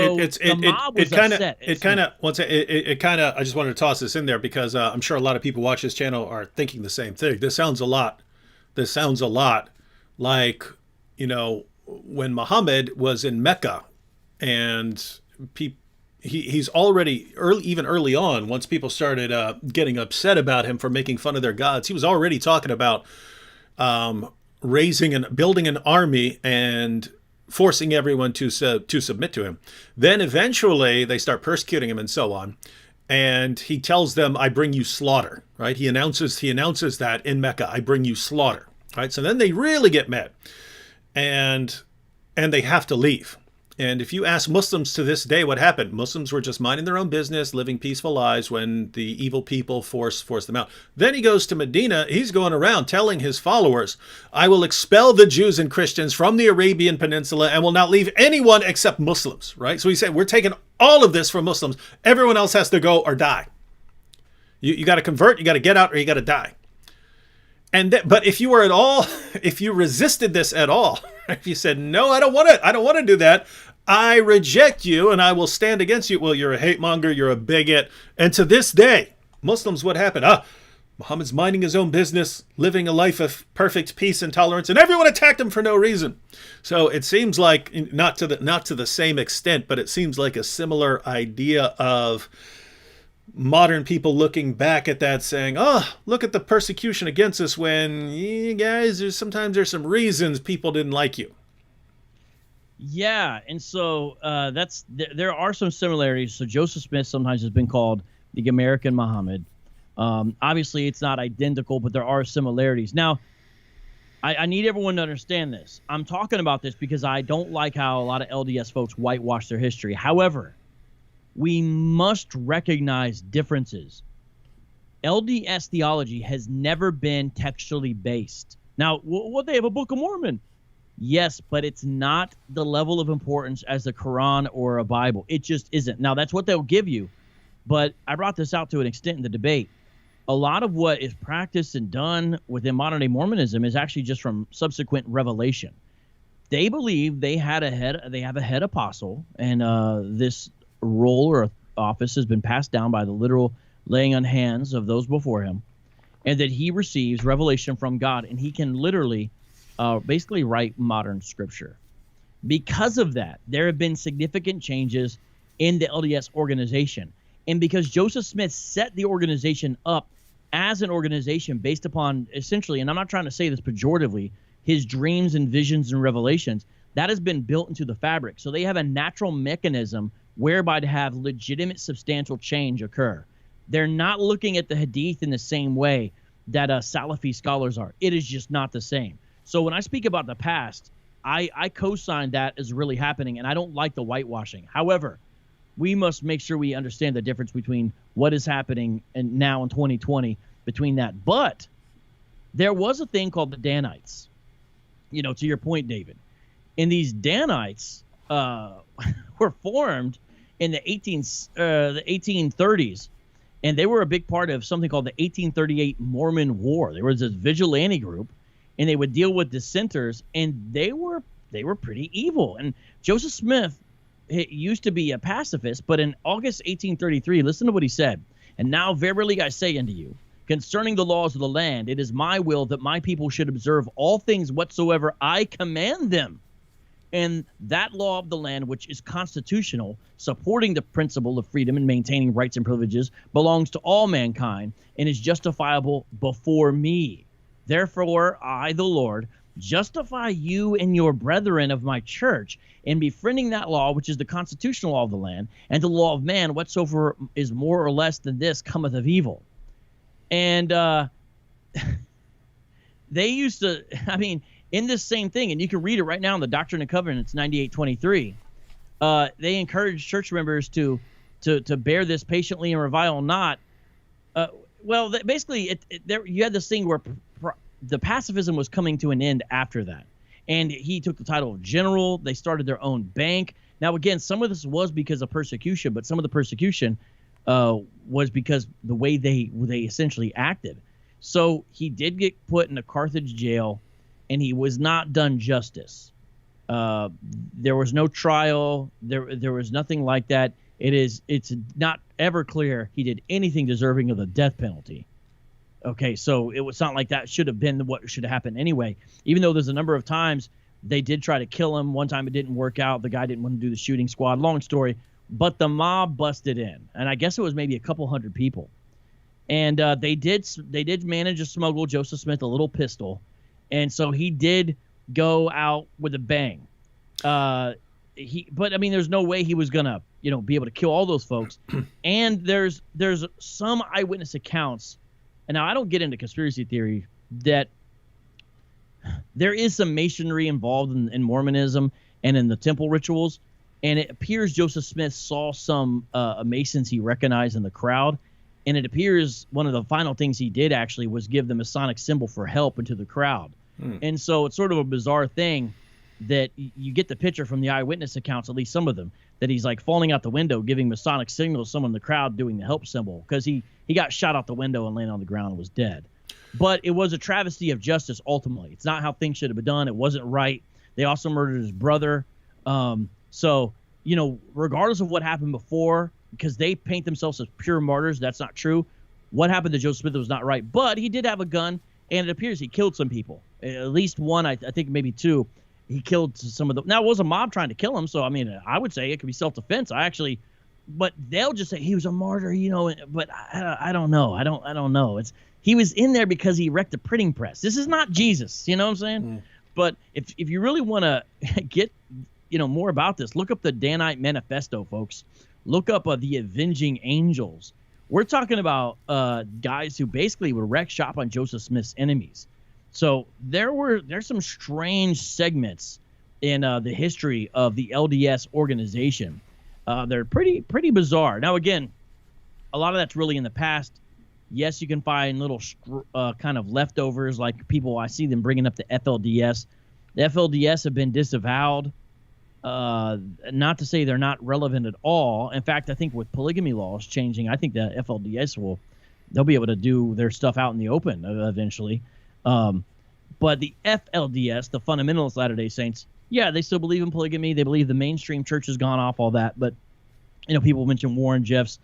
wanted to toss this in there because I'm sure a lot of people watch this channel are thinking the same thing. This sounds a lot like, when Muhammad was in Mecca, and he's already early on, once people started getting upset about him for making fun of their gods, he was already talking about raising and building an army and forcing everyone to submit to him. Then eventually they start persecuting him and so on. And he tells them, "I bring you slaughter," right? He announces that in Mecca, "I bring you slaughter," right? So then they really get mad, and they have to leave. And if you ask Muslims to this day what happened, Muslims were just minding their own business, living peaceful lives when the evil people forced them out. Then he goes to Medina. He's going around telling his followers, I will expel the Jews and Christians from the Arabian Peninsula and will not leave anyone except Muslims, right? So he said, we're taking all of this from Muslims. Everyone else has to go or die. You got to convert, you got to get out, or you got to die. But if you were at all, if you resisted this at all, if you said, no, I don't want to do that, I reject you and I will stand against you. Well, you're a hate monger, you're a bigot. And to this day, Muslims, what happened? Muhammad's minding his own business, living a life of perfect peace and tolerance, and everyone attacked him for no reason. So it seems like, not to the same extent, but it seems like a similar idea of modern people looking back at that saying, look at the persecution against us, when you guys, there's some reasons people didn't like you. Yeah, and so there are some similarities. So Joseph Smith sometimes has been called the American Muhammad. Obviously, it's not identical, but there are similarities. Now, I need everyone to understand this. I'm talking about this because I don't like how a lot of LDS folks whitewash their history. However, we must recognize differences. LDS theology has never been textually based. Now, what, they have a Book of Mormon? Yes, but it's not the level of importance as the Quran or a Bible. It just isn't. Now, that's what they'll give you, but I brought this out to an extent in the debate. A lot of what is practiced and done within modern-day Mormonism is actually just from subsequent revelation. They believe they have a head apostle, and this role or office has been passed down by the literal laying on hands of those before him, and that he receives revelation from God, and he can literally basically write modern scripture. Because of that, there have been significant changes in the LDS organization, and because Joseph Smith set the organization up as an organization based upon, essentially, and I'm not trying to say this pejoratively, his dreams and visions and revelations, that has been built into the fabric. So they have a natural mechanism whereby to have legitimate substantial change occur. They're not looking at the Hadith in the same way that Salafi scholars are. It is just not the same. So when I speak about the past, I co-sign that as really happening, and I don't like the whitewashing. However, we must make sure we understand the difference between what is happening and now in 2020 between that. But there was a thing called the Danites, to your point, David. And these Danites were formed in the 1830s, and they were a big part of something called the 1838 Mormon War. There was this vigilante group, and they would deal with dissenters, and they were pretty evil. And Joseph Smith used to be a pacifist, but in August 1833, listen to what he said. And now verily I say unto you, concerning the laws of the land, it is my will that my people should observe all things whatsoever I command them. And that law of the land, which is constitutional, supporting the principle of freedom and maintaining rights and privileges, belongs to all mankind and is justifiable before me. Therefore, I, the Lord, justify you and your brethren of my church in befriending that law, which is the constitutional law of the land, and the law of man, whatsoever is more or less than this cometh of evil. And they used to, in this same thing, and you can read it right now in the Doctrine and Covenants 98:23, they encourage church members to bear this patiently and revile not. Basically, you had this thing where the pacifism was coming to an end after that, and he took the title of general. They started their own bank. Now, again, some of this was because of persecution, but some of the persecution was because the way they essentially acted. So he did get put in a Carthage jail, and he was not done justice. There was no trial. There was nothing like that. It's not ever clear he did anything deserving of the death penalty. Okay, so it was not like that should have been what should have happened anyway. Even though there's a number of times they did try to kill him. One time it didn't work out. The guy didn't want to do the shooting squad. Long story. But the mob busted in, and I guess it was maybe a couple hundred people. And they did manage to smuggle Joseph Smith a little pistol, and so he did go out with a bang. But there's no way he was gonna be able to kill all those folks. And there's some eyewitness accounts, and now I don't get into conspiracy theory, that there is some masonry involved in Mormonism and in the temple rituals. And it appears Joseph Smith saw some Masons he recognized in the crowd. And it appears one of the final things he did actually was give the Masonic symbol for help into the crowd. And so it's sort of a bizarre thing that you get the picture from the eyewitness accounts, at least some of them, that he's like falling out the window, giving Masonic signals to someone in the crowd doing the help symbol, because he got shot out the window and landed on the ground and was dead. But it was a travesty of justice ultimately. It's not how things should have been done. It wasn't right. They also murdered his brother. So, you know, regardless of what happened before, because they paint themselves as pure martyrs, that's not true. What happened to Joseph Smith was not right. But he did have a gun, and it appears he killed some people. At least one, I think maybe two. He killed some of them. Now, it was a mob trying to kill him, so, I mean, I would say it could be self-defense. But they'll just say he was a martyr, you know, but I don't know. I don't know. He was in there because he wrecked a printing press. This is not Jesus, you know what I'm saying? But if you really want to get, you know, more about this, look up the Danite Manifesto, folks. Look up the Avenging Angels. We're talking about guys who basically would wreck shop on Joseph Smith's enemies. So there's some strange segments in the history of the LDS organization. They're pretty bizarre. Now, again, a lot of that's really in the past. Yes, you can find little kind of leftovers, like people, I see them bringing up the FLDS. The FLDS have been disavowed. Not to say they're not relevant at all. In fact, I think with polygamy laws changing, I think the FLDS they'll be able to do their stuff out in the open eventually. But the FLDS, the Fundamentalist Latter-day Saints, yeah, they still believe in polygamy. They believe the mainstream church has gone off all that. But, you know, people mention Warren Jeffs.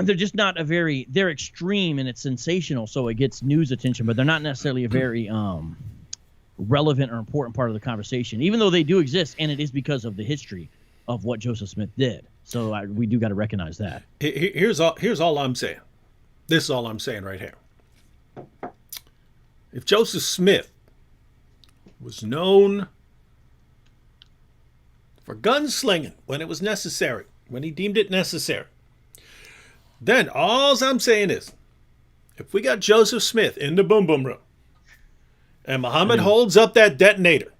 They're just not they're extreme and it's sensational, so it gets news attention, but they're not necessarily a very relevant or important part of the conversation, even though they do exist, and it is because of the history of what Joseph Smith did. So we do got to recognize that. Here's all I'm saying. This is all I'm saying right here. If Joseph Smith was known for gunslinging when it was necessary, when he deemed it necessary, then all I'm saying is, if we got Joseph Smith in the boom boom room, and Muhammad holds up that detonator,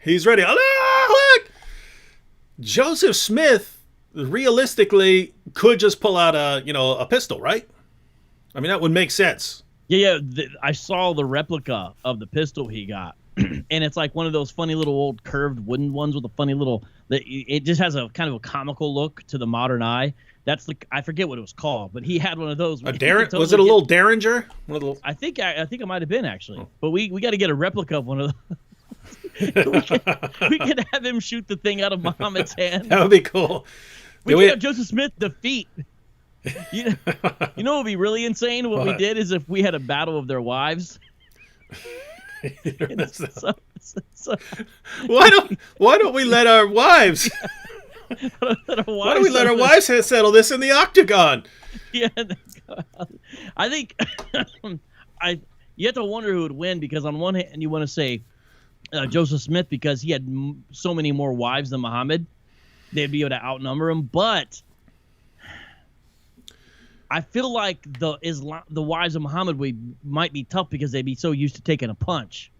he's ready. Joseph Smith realistically could just pull out a pistol, right? I mean, that would make sense. Yeah. I saw the replica of the pistol he got, and it's like one of those funny little old curved wooden ones with a funny little. It just has a kind of a comical look to the modern eye. That's I forget what it was called, but he had one of those. Was it a little Derringer? I think it might have been actually, but we got to get a replica of one of those. we could have him shoot the thing out of Muhammad's hand. That would be cool. We could have Joseph Smith defeat. You know what would be really insane? What we did is if we had a battle of their wives. Why don't we let our wives? Why don't we let our wives settle this in the octagon? Yeah, I think you have to wonder who would win, because on one hand you want to say Joseph Smith because he had so many more wives than Muhammad, they'd be able to outnumber him. But I feel like the wives of Muhammad might be tough because they'd be so used to taking a punch.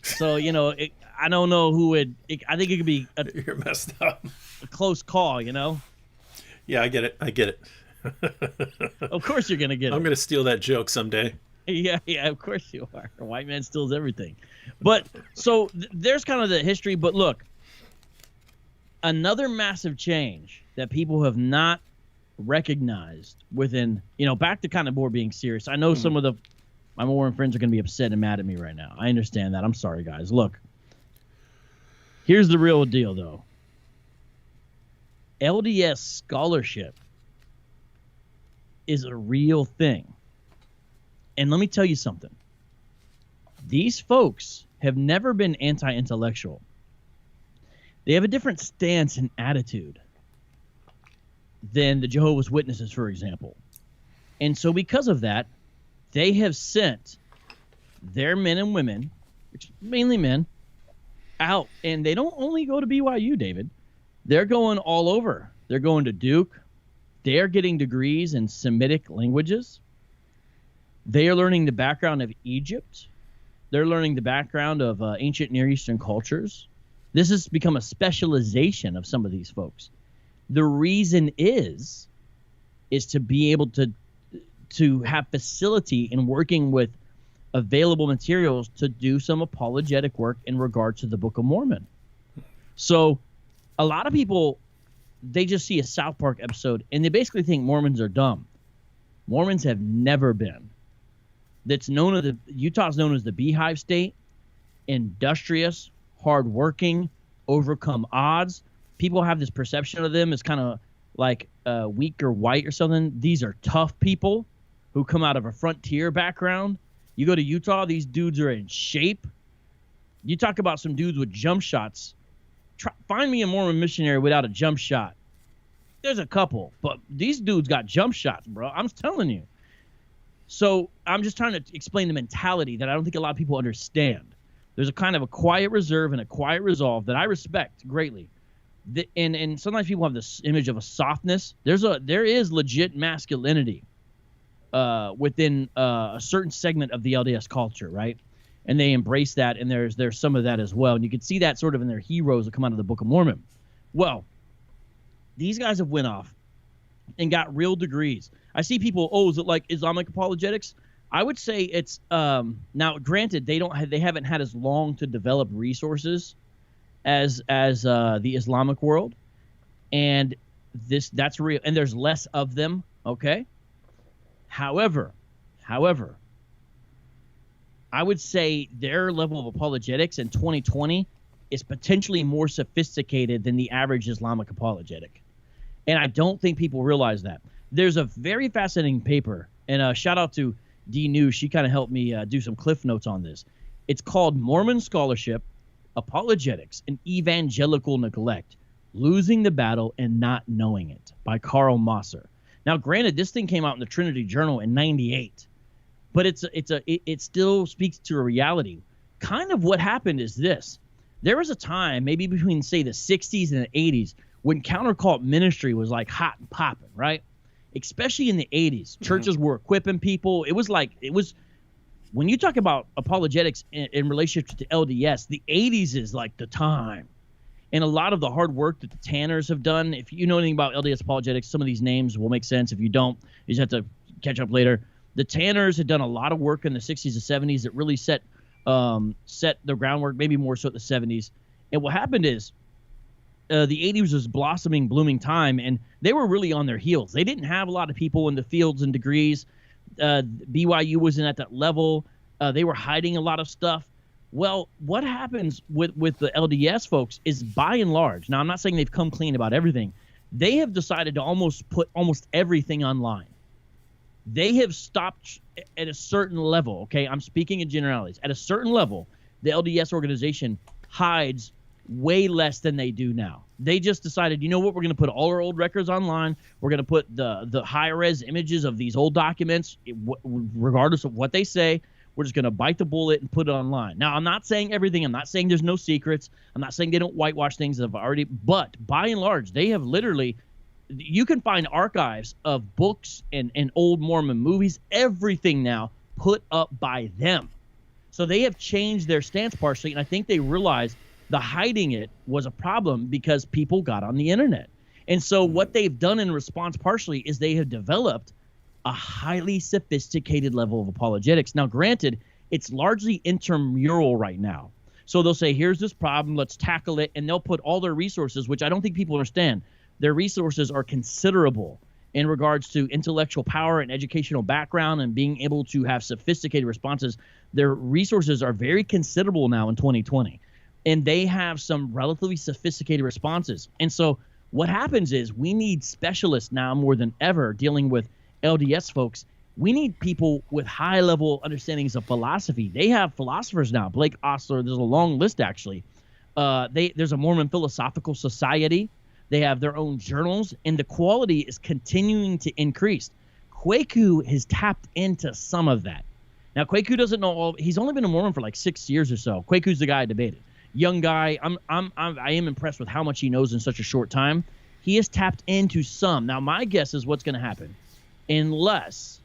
So I don't know who would. I think it could be. You're messed up. A close call, Yeah, I get it. Of course you're gonna get it. I'm gonna steal that joke someday. Yeah, of course you are. A white man steals everything. But so there's kind of the history. But look, another massive change that people have not recognized within, back to kind of more being serious. I know some of my Mormon friends are going to be upset and mad at me right now. I understand that. I'm sorry, guys. Look, here's the real deal, though. LDS scholarship is a real thing. And let me tell you something. These folks have never been anti-intellectual. They have a different stance and attitude than the Jehovah's Witnesses, for example. And so because of that, they have sent their men and women, which mainly men, out. And they don't only go to BYU, David. They're going all over. They're going to Duke. They're getting degrees in Semitic languages. They are learning the background of Egypt. They're learning the background of ancient Near Eastern cultures. This has become a specialization of some of these folks. The reason is to be able to have facility in working with available materials to do some apologetic work in regard to the Book of Mormon. So a lot of people, they just see a South Park episode and they basically think Mormons are dumb. Mormons have never been. Utah's known as the Beehive State, industrious, hardworking, overcome odds. People have this perception of them as kind of like weak or white or something. These are tough people who come out of a frontier background. You go to Utah, these dudes are in shape. You talk about some dudes with jump shots. Find me a Mormon missionary without a jump shot. There's a couple, but these dudes got jump shots, bro. I'm telling you. So I'm just trying to explain the mentality that I don't think a lot of people understand. There's a kind of a quiet reserve and a quiet resolve that I respect greatly. And sometimes people have this image of a softness. There is legit masculinity within a certain segment of the LDS culture, right? And they embrace that, and there's some of that as well. And you can see that sort of in their heroes that come out of the Book of Mormon. Well, these guys have went off and got real degrees. I see people, is it like Islamic apologetics? I would say it's now granted they haven't had as long to develop resources as the Islamic world, and that's real, and there's less of them. Okay. However, I would say their level of apologetics in 2020 is potentially more sophisticated than the average Islamic apologetic, and I don't think people realize that. There's a very fascinating paper, and shout out to D News. She kind of helped me do some cliff notes on this. It's called Mormon Scholarship, Apologetics, and Evangelical Neglect, Losing the Battle and Not Knowing It by Carl Mosser. Now, granted, this thing came out in the Trinity Journal in '98, but it still speaks to a reality. Kind of what happened is this. There was a time, maybe between, say, the 60s and the 80s, when countercult ministry was like hot and popping, right? Especially in the 80s. Churches were equipping people. It was when you talk about apologetics in relationship to LDS, the 80s is like the time. And a lot of the hard work that the Tanners have done, if you know anything about LDS apologetics, some of these names will make sense. If you don't, you just have to catch up later. The Tanners had done a lot of work in the 60s and 70s that really set the groundwork, maybe more so at the 70s. And what happened is the 80s was blossoming, blooming time, and they were really on their heels. They didn't have a lot of people in the fields and degrees. BYU wasn't at that level. They were hiding a lot of stuff. Well, what happens with the LDS folks is, by and large, now I'm not saying they've come clean about everything. They have decided to almost put almost everything online. They have stopped at a certain level, okay? I'm speaking in generalities. At a certain level, the LDS organization hides way less than they do now. They just decided, you know what, we're going to put all our old records online. We're going to put the high-res images of these old documents, regardless of what they say. We're just going to bite the bullet and put it online. Now, I'm not saying everything. I'm not saying there's no secrets. I'm not saying they don't whitewash things that have already, but by and large, they have literally, you can find archives of books and old Mormon movies, everything now put up by them. So they have changed their stance partially, and I think they realized the hiding it was a problem because people got on the internet. And so what they've done in response partially is they have developed a highly sophisticated level of apologetics. Now, granted, it's largely intramural right now. So they'll say, here's this problem, let's tackle it, and they'll put all their resources, which I don't think people understand. Their resources are considerable in regards to intellectual power and educational background and being able to have sophisticated responses. Their resources are very considerable now in 2020. And they have some relatively sophisticated responses. And so what happens is we need specialists now more than ever dealing with LDS folks. We need people with high-level understandings of philosophy. They have philosophers now. Blake Ostler, there's a long list, actually. There's a Mormon Philosophical Society. They have their own journals, and the quality is continuing to increase. Kwaku has tapped into some of that. Now, Kwaku doesn't know all. He's only been a Mormon for like 6 years or so. Kwaku's the guy I debated. Young guy. I am impressed with how much he knows in such a short time. He has tapped into some. Now, my guess is what's going to happen, unless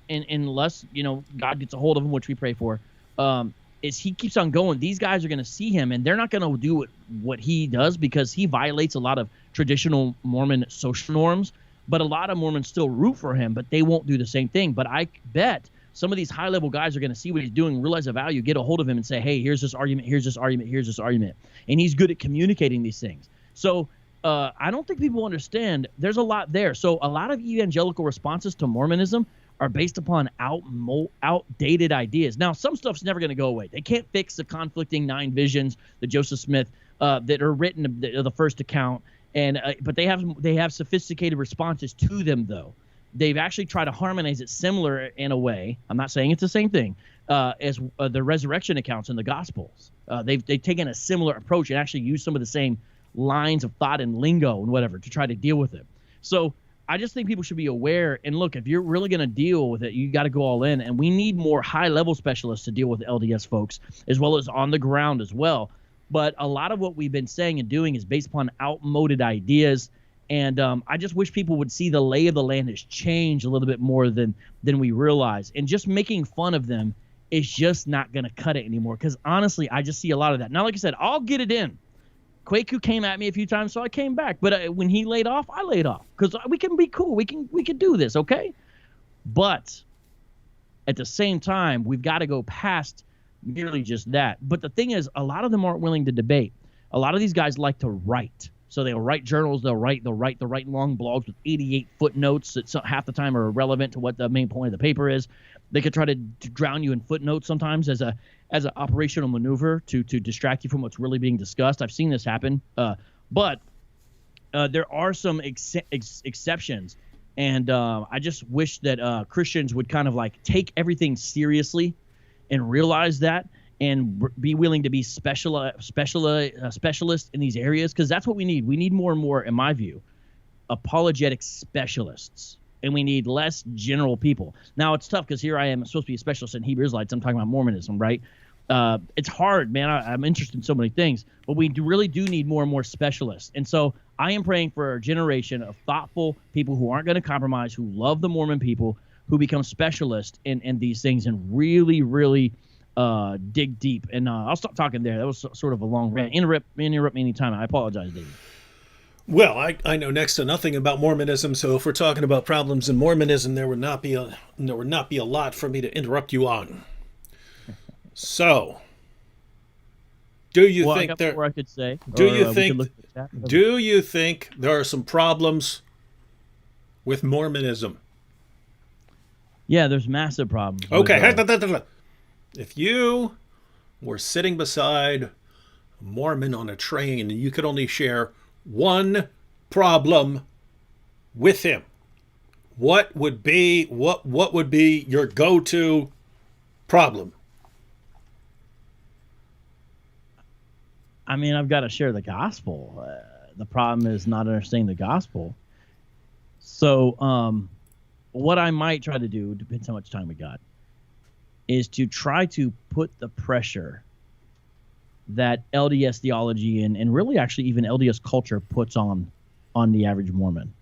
God gets a hold of him, which we pray for, is he keeps on going. These guys are going to see him, and they're not going to do it what he does, because he violates a lot of traditional Mormon social norms. But a lot of Mormons still root for him, but they won't do the same thing. But I bet some of these high-level guys are going to see what he's doing, realize the value, get a hold of him and say, hey, here's this argument, here's this argument, here's this argument. And he's good at communicating these things. So I don't think people understand there's a lot there. So a lot of evangelical responses to Mormonism are based upon outdated ideas. Now, some stuff's never going to go away. They can't fix the conflicting 9 visions that Joseph Smith that are written the first account. And but they have sophisticated responses to them, though. They've actually tried to harmonize it similar in a way. I'm not saying it's the same thing as the resurrection accounts in the Gospels. They've taken a similar approach and actually used some of the same lines of thought and lingo and whatever to try to deal with it. So I just think people should be aware. And look, if you're really going to deal with it, you got to go all in. And we need more high-level specialists to deal with LDS folks, as well as on the ground as well. But a lot of what we've been saying and doing is based upon outmoded ideas. And I just wish people would see the lay of the land has changed a little bit more than we realize. And just making fun of them is just not going to cut it anymore. Because honestly, I just see a lot of that. Now, like I said, I'll get it in. Kwaku came at me a few times, so I came back. But when he laid off, I laid off. Because we can be cool. We can do this, okay? But at the same time, we've got to go past merely just that. But the thing is, a lot of them aren't willing to debate. A lot of these guys like to write. So they'll write journals, they'll write long blogs with 88 footnotes that half the time are irrelevant to what the main point of the paper is. They could try to drown you in footnotes sometimes as an operational maneuver to distract you from what's really being discussed. I've seen this happen. But there are some exceptions. And I just wish that Christians would kind of like take everything seriously and realize that, and be willing to be specialists in these areas, because that's what we need. We need more and more, in my view, apologetic specialists, and we need less general people. Now, it's tough because here I am supposed to be a specialist in Hebrew Israelites. I'm talking about Mormonism, right? It's hard, man. I'm interested in so many things, but we really do need more and more specialists. And so I am praying for a generation of thoughtful people who aren't going to compromise, who love the Mormon people, who become specialists in these things and really, really dig deep. And I'll stop talking there. That was sort of a long rant. Interrupt me anytime. I apologize, David. Well, I know next to nothing about Mormonism, so if we're talking about problems in Mormonism, there would not be a lot for me to interrupt you on. So, do you think there? More I could say. Do you think there are some problems with Mormonism? Yeah, there's massive problems. Okay. If you were sitting beside a Mormon on a train and you could only share one problem with him, what would be your go-to problem? I mean, I've got to share the gospel. The problem is not understanding the gospel. So, what I might try to do, depends how much time we got, is to try to put the pressure that LDS theology and really actually even LDS culture puts on the average Mormon.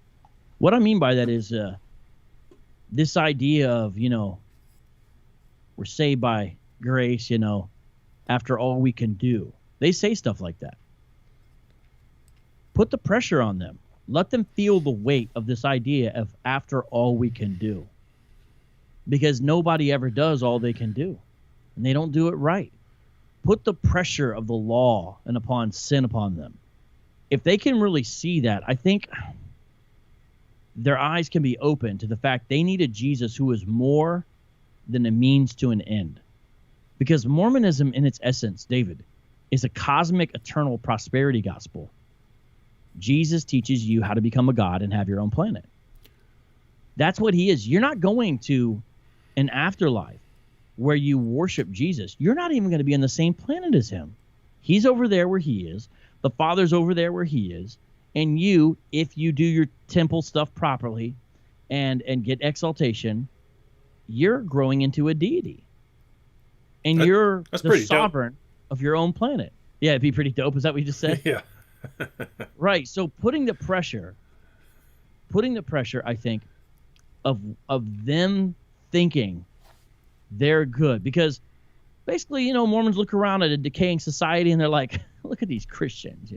What I mean by that is this idea of, we're saved by grace, after all we can do. They say stuff like that. Put the pressure on them. Let them feel the weight of this idea of after all we can do. Because nobody ever does all they can do. And they don't do it right. Put the pressure of the law and upon sin upon them. If they can really see that, I think their eyes can be open to the fact they need a Jesus who is more than a means to an end. Because Mormonism in its essence, David, is a cosmic eternal prosperity gospel. Jesus teaches you how to become a god and have your own planet. That's what he is. You're not going to an afterlife where you worship Jesus. You're not even going to be on the same planet as him. He's over there where he is. The Father's over there where he is. And you, if you do your temple stuff properly and get exaltation, you're growing into a deity. And you're the sovereign of your own planet. Yeah, it'd be pretty dope. Is that what you just said? Yeah. Right. So putting the pressure, I think, of them thinking they're good, because basically, Mormons look around at a decaying society and they're like, look at these Christians,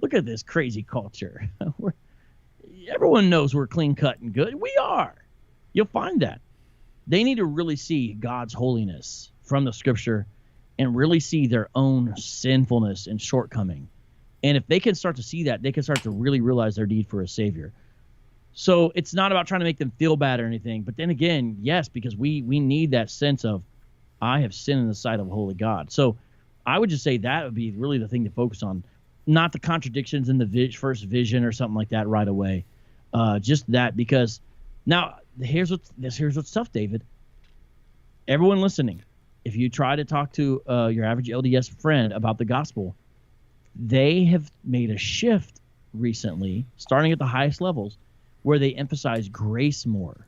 look at this crazy culture. Everyone knows we're clean cut and good. We are. You'll find that. They need to really see God's holiness from the scripture and really see their own sinfulness and shortcoming. And if they can start to see that, they can start to really realize their need for a savior. So it's not about trying to make them feel bad or anything. But then again, yes, because we need that sense of, I have sinned in the sight of a holy God. So I would just say that would be really the thing to focus on, not the contradictions in the first vision or something like that right away. Just that, because now here's what's tough, David. Everyone listening, if you try to talk to your average LDS friend about the gospel, they have made a shift recently, starting at the highest levels, where they emphasize grace more.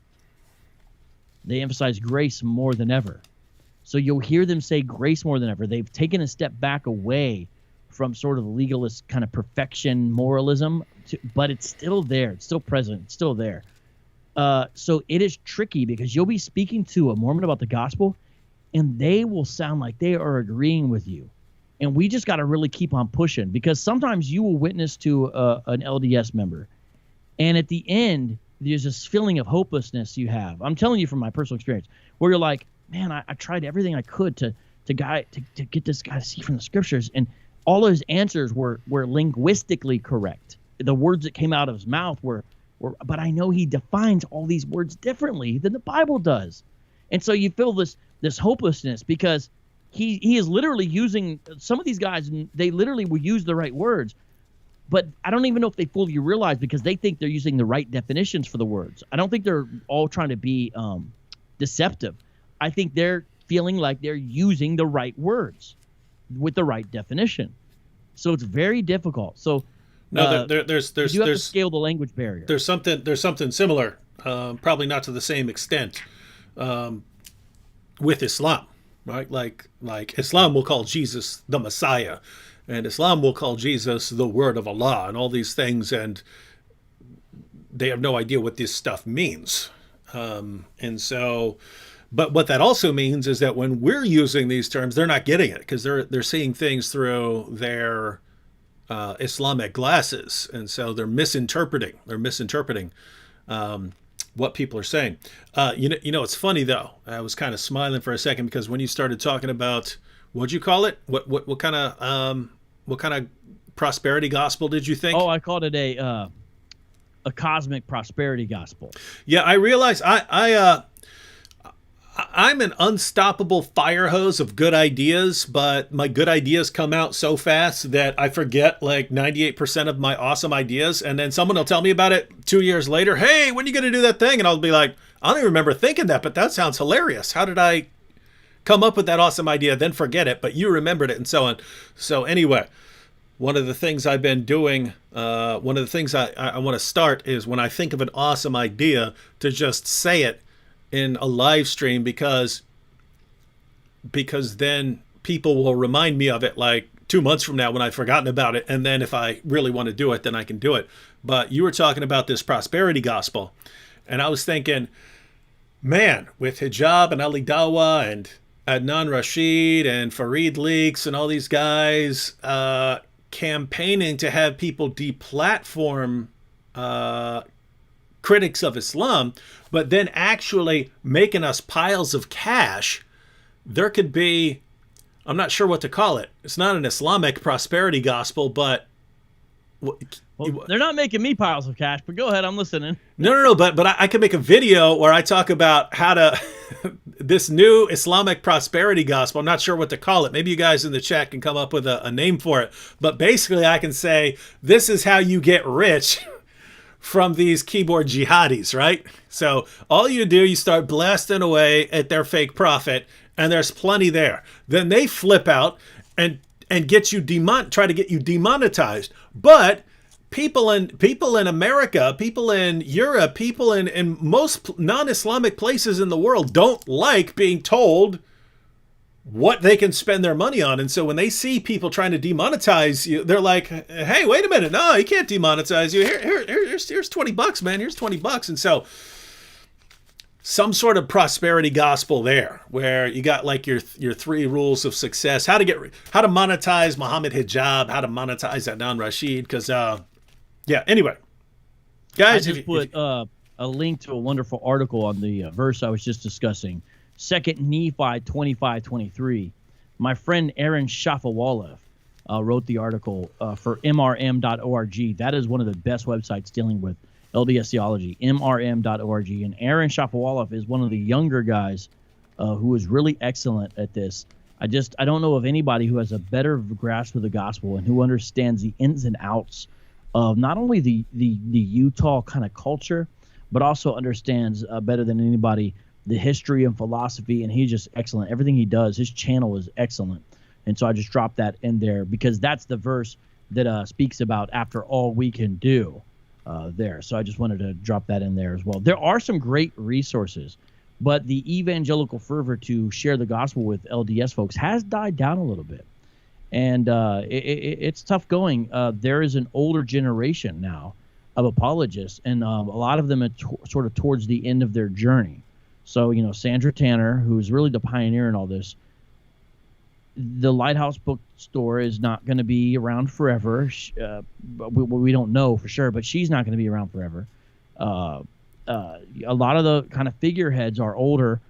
They emphasize grace more than ever. So you'll hear them say grace more than ever. They've taken a step back away from sort of the legalist kind of perfection moralism, but it's still there. It's still present. It's still there. So it is tricky because you'll be speaking to a Mormon about the gospel, and they will sound like they are agreeing with you. And we just got to really keep on pushing, because sometimes you will witness to an LDS member, and at the end, there's this feeling of hopelessness you have. I'm telling you from my personal experience, where you're like, man, I tried everything I could to get this guy to see from the scriptures, and all of his answers were linguistically correct. The words that came out of his mouth were, but I know he defines all these words differently than the Bible does. And so you feel this hopelessness, because he is literally using, some of these guys, they literally will use the right words, but I don't even know if they fully realize, because they think they're using the right definitions for the words. I don't think they're all trying to be deceptive. I think they're feeling like they're using the right words with the right definition. So it's very difficult. So no, there's you have to scale the language barrier. There's something similar, probably not to the same extent, with Islam, right? Like Islam will call Jesus the Messiah, and Islam will call Jesus the Word of Allah, and all these things, and they have no idea what this stuff means. And so, but what that also means is that when we're using these terms, they're not getting it, because they're seeing things through their Islamic glasses, and so they're misinterpreting. What people are saying. It's funny though. I was kind of smiling for a second, because when you started talking about, what'd you call it? What kind of prosperity gospel did you think? Oh, I called it a cosmic prosperity gospel. Yeah, I realize I'm an unstoppable fire hose of good ideas, but my good ideas come out so fast that I forget like 98% of my awesome ideas. And then someone will tell me about it 2 years later. Hey, when are you going to do that thing? And I'll be like, I don't even remember thinking that, but that sounds hilarious. How did I come up with that awesome idea, then forget it, but you remembered it, and so on. So anyway, one of the things I've been doing, one of the things I want to start is, when I think of an awesome idea, to just say it in a live stream, because then people will remind me of it like 2 months from now when I've forgotten about it. And then if I really want to do it, then I can do it. But you were talking about this prosperity gospel, and I was thinking, man, with Hijab and Ali Dawa and Adnan Rashid and Farid Leaks and all these guys campaigning to have people deplatform critics of Islam, but then actually making us piles of cash, there could be, I'm not sure what to call it. It's not an Islamic prosperity gospel, but well, they're not making me piles of cash, but go ahead, I'm listening. No, but I could make a video where I talk about how to this new Islamic prosperity gospel. I'm not sure what to call it. Maybe you guys in the chat can come up with a name for it. But basically, I can say, this is how you get rich from these keyboard jihadis, right? So all you do, you start blasting away at their fake prophet, and there's plenty there. Then they flip out and get you try to get you demonetized. But people in America, people in Europe, people in most non-Islamic places in the world don't like being told what they can spend their money on. And so when they see people trying to demonetize you, they're like, hey, wait a minute. No, you can't demonetize you. Here's $20, man. Here's $20. And so some sort of prosperity gospel there, where you got like your 3 rules of success, how to monetize Muhammad Hijab, how to monetize Adnan Rashid, because anyway, guys, I just put a link to a wonderful article on the verse I was just discussing, 2 Nephi 25:23. My friend Aaron Shafawalev wrote the article for mrm.org. That is one of the best websites dealing with LDS theology, mrm.org. And Aaron Shafawalev is one of the younger guys who is really excellent at this. I don't know of anybody who has a better grasp of the gospel and who understands the ins and outs of not only the Utah kind of culture, but also understands better than anybody the history and philosophy. And he's just excellent. Everything he does, his channel is excellent. And so I just dropped that in there because that's the verse that speaks about after all we can do. There. So I just wanted to drop that in there as well. There are some great resources, but the evangelical fervor to share the gospel with LDS folks has died down a little bit. And it's tough going. There is an older generation now of apologists, and a lot of them are sort of towards the end of their journey. So, Sandra Tanner, who's really the pioneer in all this, the Lighthouse Bookstore is not going to be around forever. We don't know for sure, but she's not going to be around forever. A lot of the kind of figureheads are older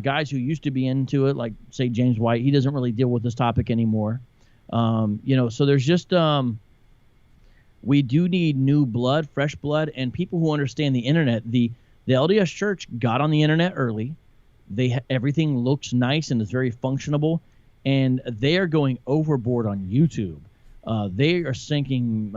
guys who used to be into it, like, say, James White. He doesn't really deal with this topic anymore. So there's just we do need new blood, fresh blood, and people who understand the internet. The LDS Church got on the internet early. Everything looks nice and is very functionable. And they are going overboard on YouTube. They are sinking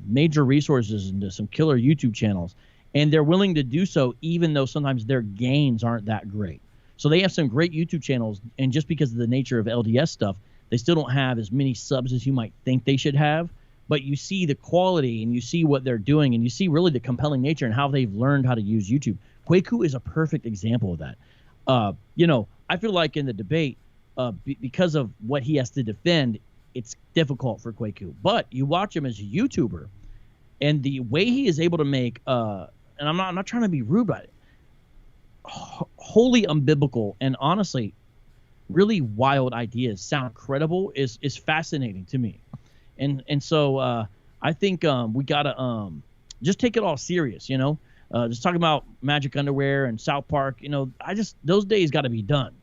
major resources into some killer YouTube channels. And they're willing to do so even though sometimes their gains aren't that great. So they have some great YouTube channels. And just because of the nature of LDS stuff, they still don't have as many subs as you might think they should have. But you see the quality and you see what they're doing. And you see really the compelling nature and how they've learned how to use YouTube. Kwaku is a perfect example of that. I feel like in the debate, because of what he has to defend, it's difficult for Kwaku. But you watch him as a YouTuber, and the way he is able to make, and I'm not trying to be rude about it, wholly unbiblical and honestly really wild ideas sound credible is fascinating to me. And so I think we gotta just take it all serious. Just talking about magic underwear and South Park. Those days got to be done.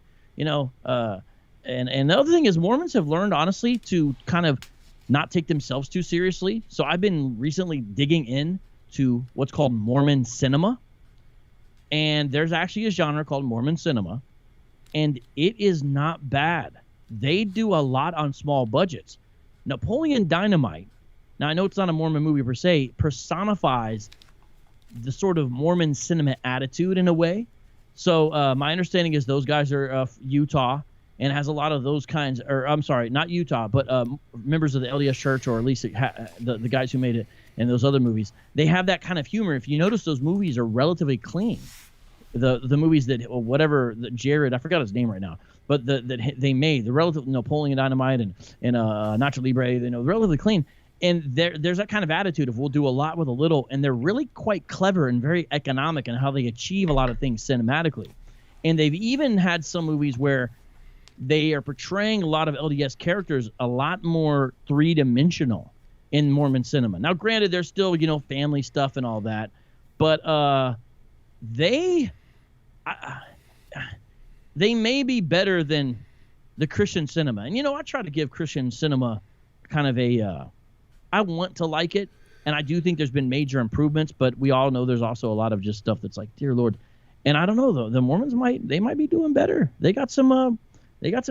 And the other thing is Mormons have learned, honestly, to kind of not take themselves too seriously. So I've been recently digging into what's called Mormon cinema. And there's actually a genre called Mormon cinema. And it is not bad. They do a lot on small budgets. Napoleon Dynamite, now I know it's not a Mormon movie per se, personifies the sort of Mormon cinema attitude in a way. So my understanding is those guys are Utah, and has a lot of those kinds, or I'm sorry, not Utah, but members of the LDS Church, or at least the guys who made it in those other movies. They have that kind of humor. If you notice, those movies are relatively clean. The movies that Jared, I forgot his name right now, but that they made, the relative Napoleon Dynamite and Nacho Libre, relatively clean. And there's that kind of attitude of we'll do a lot with a little, and they're really quite clever and very economic in how they achieve a lot of things cinematically. And they've even had some movies where they are portraying a lot of LDS characters a lot more three-dimensional in Mormon cinema. Now, granted, there's still, family stuff and all that, but they may be better than the Christian cinema. And, I try to give Christian cinema kind of I want to like it, and I do think there's been major improvements, but we all know there's also a lot of just stuff that's like, dear Lord. And I don't know, though. The Mormons might be doing better. They got some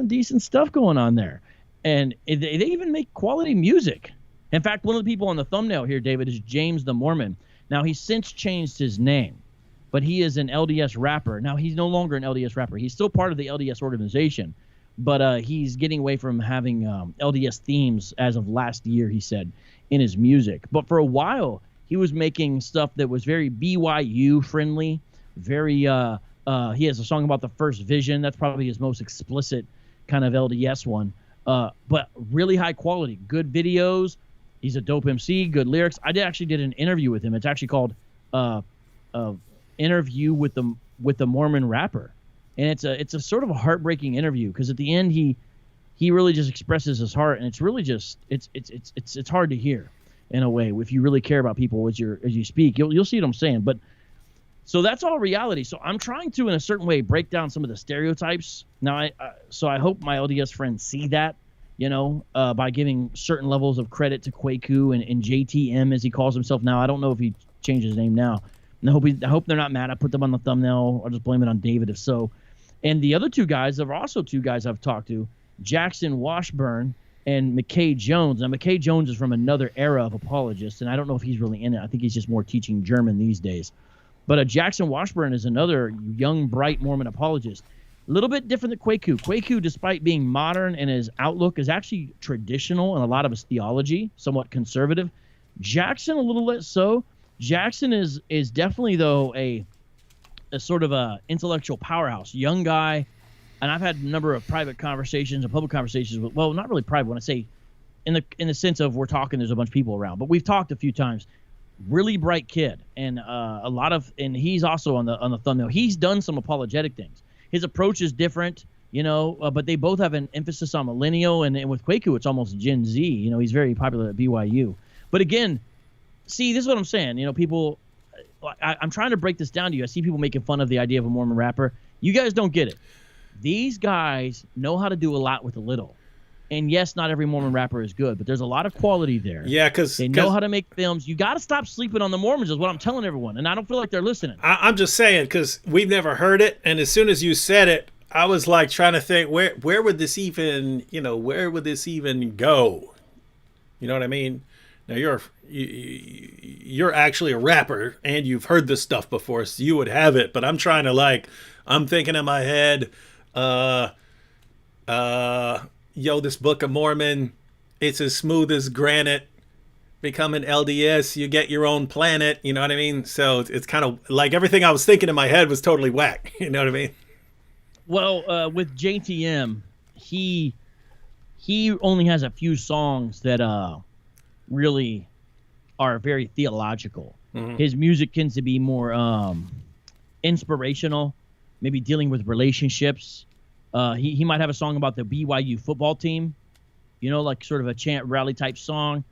decent stuff going on there. And they even make quality music. In fact, one of the people on the thumbnail here, David, is James the Mormon. Now, he's since changed his name, but he is an LDS rapper. Now, he's no longer an LDS rapper. He's still part of the LDS organization, but he's getting away from having LDS themes as of last year, he said, in his music. But for a while, he was making stuff that was very BYU-friendly, very he has a song about the first vision. That's probably his most explicit kind of LDS one. But really high quality, good videos. He's a dope MC, good lyrics. I actually did an interview with him. It's actually called Interview with the with a Mormon rapper, and it's a sort of a heartbreaking interview because at the end he really just expresses his heart, and it's really just it's hard to hear in a way if you really care about people as you speak. You'll see what I'm saying. But so that's all reality. So I'm trying to in a certain way break down some of the stereotypes. Now I hope my LDS friends see that, by giving certain levels of credit to Kwaku and JTM as he calls himself now. I don't know if he changed his name now. And I hope they're not mad. I put them on the thumbnail. I'll just blame it on David if so. And the other two guys, there are also two guys I've talked to, Jackson Washburn and McKay Jones. Now, McKay Jones is from another era of apologists, and I don't know if he's really in it. I think he's just more teaching German these days. But Jackson Washburn is another young, bright Mormon apologist. A little bit different than Kwaku. Kwaku, despite being modern in his outlook, is actually traditional in a lot of his theology, somewhat conservative. Jackson, a little less so. Jackson is definitely, though, a sort of a intellectual powerhouse, young guy. And I've had a number of private conversations and public conversations with, well, not really private when I say in the sense of we're talking, there's a bunch of people around, but we've talked a few times. Really bright kid, and and he's also on the thumbnail. He's done some apologetic things. His approach is different, but they both have an emphasis on millennial, and with Kwaku, it's almost Gen Z. He's very popular at BYU. But again, see, this is what I'm saying. People, I'm trying to break this down to you. I see people making fun of the idea of a Mormon rapper. You guys don't get it. These guys know how to do a lot with a little. And yes, not every Mormon rapper is good, but there's a lot of quality there. Yeah, because they know how to make films. You got to stop sleeping on the Mormons is what I'm telling everyone, and I don't feel like they're listening. I'm just saying because we've never heard it, and as soon as you said it, I was like trying to think where would this even go? You know what I mean? Now you're actually a rapper, and you've heard this stuff before, so you would have it. But I'm trying to I'm thinking in my head, this Book of Mormon, it's as smooth as granite. Become an LDS, you get your own planet. You know what I mean? So it's kind of like everything I was thinking in my head was totally whack. You know what I mean? Well, with JTM, he only has a few songs that really are very theological. Mm-hmm. His music tends to be more inspirational, maybe dealing with relationships. He might have a song about the BYU football team, like sort of a chant rally type song.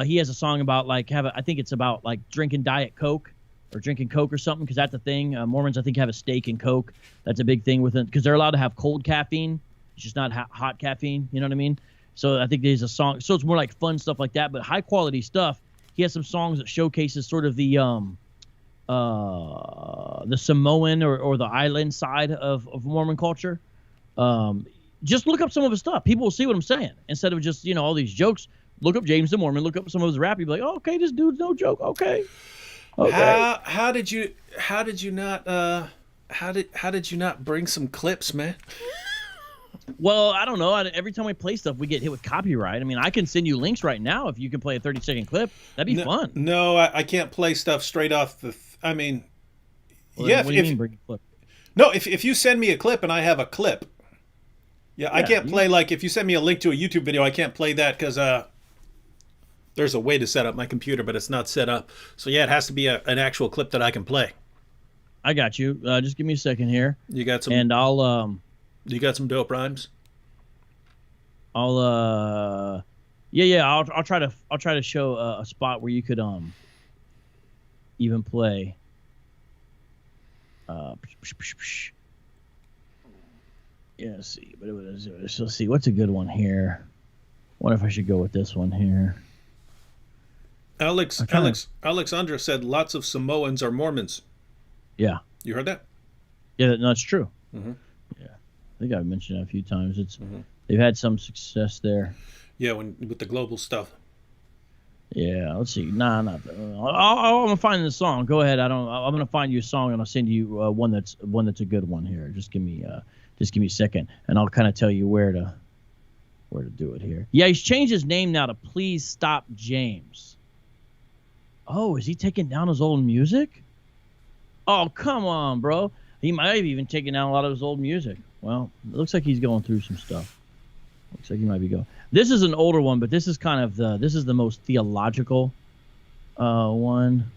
He has a song about I think it's about drinking Diet Coke or drinking Coke or something, because that's a thing. Mormons, I think, have a stake in Coke. That's a big thing with it because they're allowed to have cold caffeine. It's just not hot caffeine. You know what I mean? So I think there's a song. So it's more like fun stuff like that, but high quality stuff. He has some songs that showcases sort of the Samoan or the island side of Mormon culture. Just look up some of his stuff. People will see what I'm saying instead of just all these jokes. Look up James the Mormon. Look up some of his rap. You'll be like, oh, okay, this dude's no joke. Okay. How did you not bring some clips, man? Well, I don't know. Every time we play stuff, we get hit with copyright. I mean, I can send you links right now if you can play a 30-second clip. That'd be fun. No, I can't play stuff straight off the. What do you mean bring a clip? No, if you send me a clip and I have a clip. Yeah, I can't play if you send me a link to a YouTube video, I can't play that because there's a way to set up my computer, but it's not set up. So yeah, it has to be an actual clip that I can play. I got you. Just give me a second here. You got some, and I'll You got some dope rhymes? I'll try to show a spot where you could even play. Yeah, let's see. But let's see. What's a good one here? Wonder if I should go with this one here. Alexandra said lots of Samoans are Mormons. Yeah. You heard that? Yeah, no, it's true. Mm-hmm. Yeah, I think I've mentioned it a few times. They've had some success there. Yeah, with the global stuff. Yeah, let's see. Nah, not that. I'm gonna find the song. Go ahead. I'm gonna find you a song and I'll send you one that's a good one here. Just give me a second, and I'll kind of tell you where to do it here. Yeah, he's changed his name now to Please Stop James. Oh, is he taking down his old music? Oh, come on, bro. He might have even taken down a lot of his old music. Well, it looks like he's going through some stuff. Looks like he might be going. This is an older one, but this is kind of the most theological one.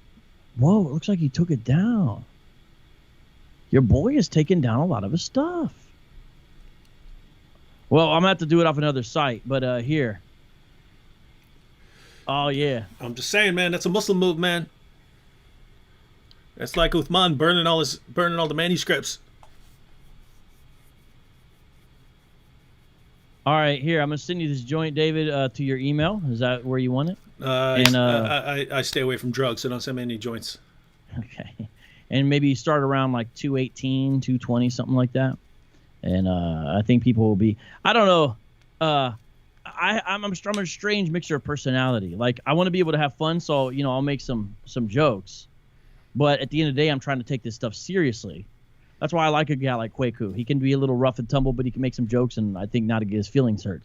Whoa, it looks like he took it down. Your boy is taking down a lot of his stuff. Well, I'm going to have to do it off another site, but here. Oh, yeah. I'm just saying, man, that's a Muslim move, man. That's like Uthman burning all the manuscripts. All right, here, I'm going to send you this joint, David, to your email. Is that where you want it? I stay away from drugs, so don't send me any joints. Okay. And maybe you start around like 218, 220, something like that. And I think people will be, I don't know. I'm a strange mixture of personality. Like, I want to be able to have fun, so, I'll make some jokes. But at the end of the day, I'm trying to take this stuff seriously. That's why I like a guy like Kwaku. He can be a little rough and tumble, but he can make some jokes, and I think not to get his feelings hurt.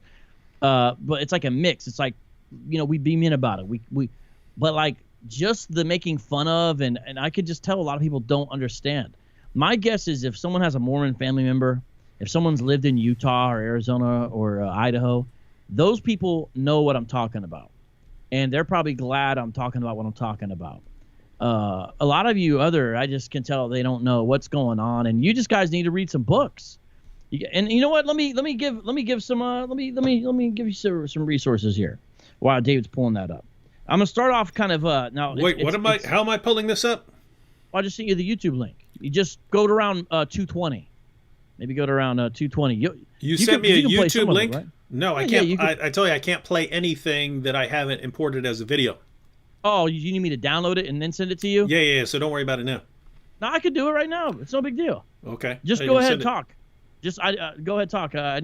But it's like a mix. It's like, we beam in about it. But like just the making fun of, and I could just tell a lot of people don't understand. My guess is if someone has a Mormon family member, if someone's lived in Utah or Arizona or Idaho, those people know what I'm talking about. And they're probably glad I'm talking about what I'm talking about. A lot of you I just can tell they don't know what's going on, and you just guys need to read some books. And you know what? Let me give you some resources here while David's pulling that up. I'm gonna start off kind of now. Wait, how am I pulling this up? I'll just send you the YouTube link. You just go to around 220. Maybe go to around 220. You sent me a YouTube link? It, right? No, I can't. I tell you, I can't play anything that I haven't imported as a video. Oh, you need me to download it and then send it to you? Yeah. So don't worry about it now. No, I could do it right now. It's no big deal. Okay. Just go ahead and talk. Go ahead, talk. I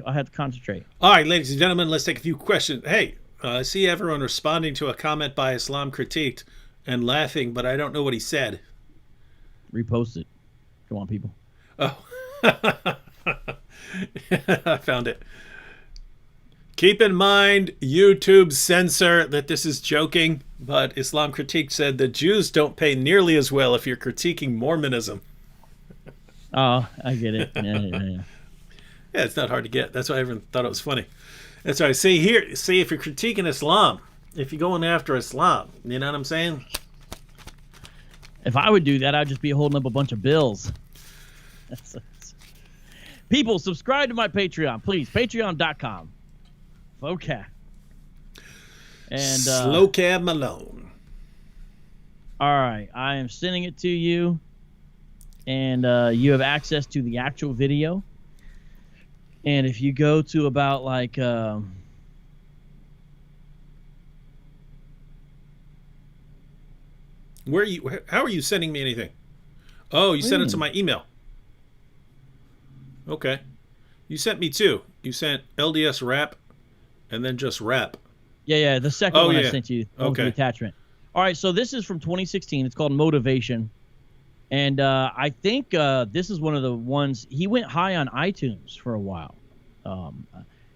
have to concentrate. All right, ladies and gentlemen, let's take a few questions. Hey, I see everyone responding to a comment by Islam Critiqued and laughing, but I don't know what he said. Repost it. Come on, people. Oh. I found it. Keep in mind, YouTube censor that this is joking, but Islam Critique said the Jews don't pay nearly as well if you're critiquing Mormonism. Oh, I get it. Yeah. Yeah, it's not hard to get. That's why everyone thought it was funny. That's why I see here. See, if you're critiquing Islam, if you're going after Islam, you know what I'm saying? If I would do that, I'd just be holding up a bunch of bills. People, subscribe to my Patreon, please. Patreon.com. Vocab. And Vocab Malone. All right, I am sending it to you, and you have access to the actual video. And if you go to about like where are you? How are you sending me anything? Oh, you sent it to my email. Okay, you sent me two. You sent LDS rap, and then just rap. Yeah. The second one I sent you. Okay. The attachment. All right, so this is from 2016. It's called Motivation, and I think this is one of the ones he went high on iTunes for a while.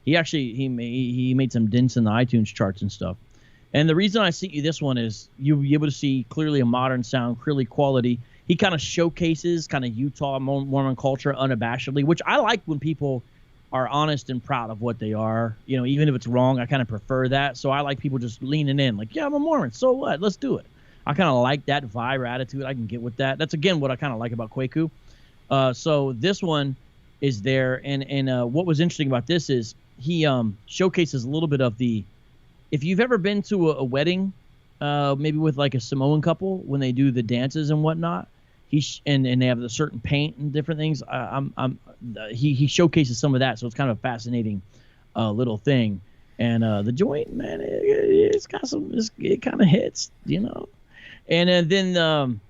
He actually he made some dents in the iTunes charts and stuff. And the reason I sent you this one is you'll be able to see clearly a modern sound, clearly quality. He kind of showcases kind of Utah Mormon culture unabashedly, which I like when people are honest and proud of what they are. You know, even if it's wrong, I kind of prefer that. So I like people just leaning in, like, yeah, I'm a Mormon, so what? Let's do it. I kind of like that vibe or attitude. I can get with that. That's, again, what I kind of like about Kwaku. So this one is there. And what was interesting about this is he showcases a little bit of the, if you've ever been to a wedding, maybe with like a Samoan couple, when they do the dances and whatnot, and they have a certain paint and different things. He showcases some of that, so it's kind of a fascinating little thing. And the joint, man, it's got some. It kind of hits, you know. And then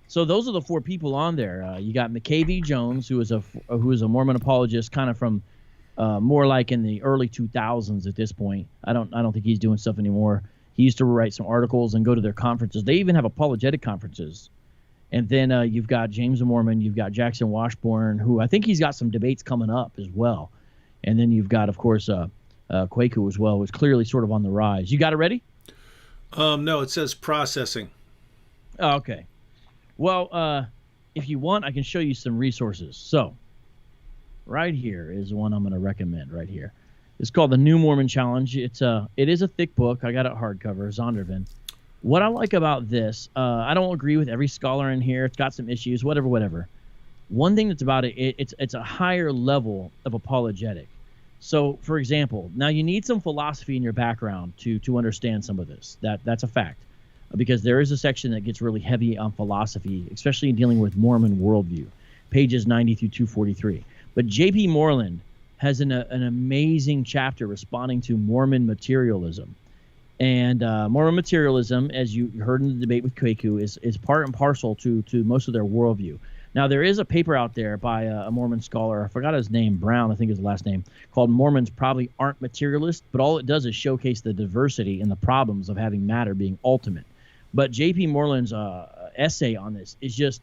so those are the four people on there. You got McKay Jones, who is a Mormon apologist, kind of from more like in the early 2000s at this point. I don't think he's doing stuff anymore. He used to write some articles and go to their conferences. They even have apologetic conferences. And then you've got James the Mormon, you've got Jackson Washburn, who I think he's got some debates coming up as well. And then you've got, of course, Kwaku as well, who's clearly sort of on the rise. You got it ready? No, it says processing. Oh, okay. Well, if you want, I can show you some resources. So right here is one I'm going to recommend right here. It's called the New Mormon Challenge. It is a thick book. I got it hardcover, Zondervan. What I like about this, I don't agree with every scholar in here. It's got some issues, whatever. one thing that's about it, it's a higher level of apologetic. So, for example, now you need some philosophy in your background to understand some of this. That's a fact, because there is a section that gets really heavy on philosophy, especially in dealing with Mormon worldview, pages 90 through 243. But J.P. Moreland has an amazing chapter responding to Mormon materialism. And Mormon materialism, as you heard in the debate with Kwaku, is part and parcel to most of their worldview. Now, there is a paper out there by a Mormon scholar, I forgot his name, Brown, I think is the last name, called Mormons Probably Aren't Materialists, but all it does is showcase the diversity and the problems of having matter being ultimate. But J.P. Moreland's essay on this is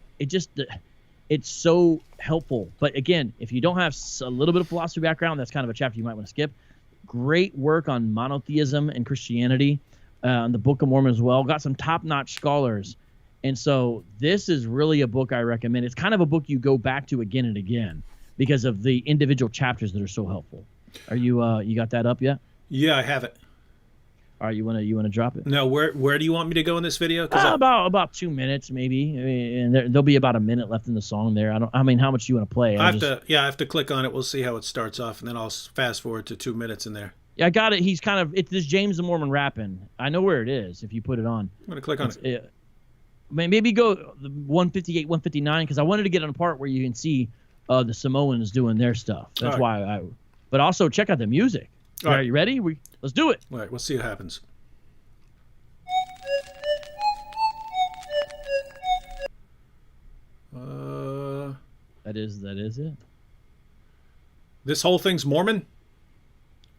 it's so helpful. But again, if you don't have a little bit of philosophy background, that's kind of a chapter you might want to skip. Great work on monotheism and Christianity, the Book of Mormon as well. Got some top-notch scholars. And so this is really a book I recommend. It's kind of a book you go back to again and again because of the individual chapters that are so helpful. Are you got that up yet? Yeah, I have it. All right, you wanna drop it? No, where do you want me to go in this video? About 2 minutes maybe, and there'll be about a minute left in the song there. I mean, how much do you want to play? I have to click on it. We'll see how it starts off, and then I'll fast forward to 2 minutes in there. Yeah, I got it. He's it's this James the Mormon rapping. I know where it is if you put it on. I'm gonna click on it. Maybe go 158, 159, because I wanted to get on a part where you can see the Samoans doing their stuff. That's why but also check out the music. All right, you ready? Let's do it. All right, we'll see what happens. That is it. This whole thing's Mormon?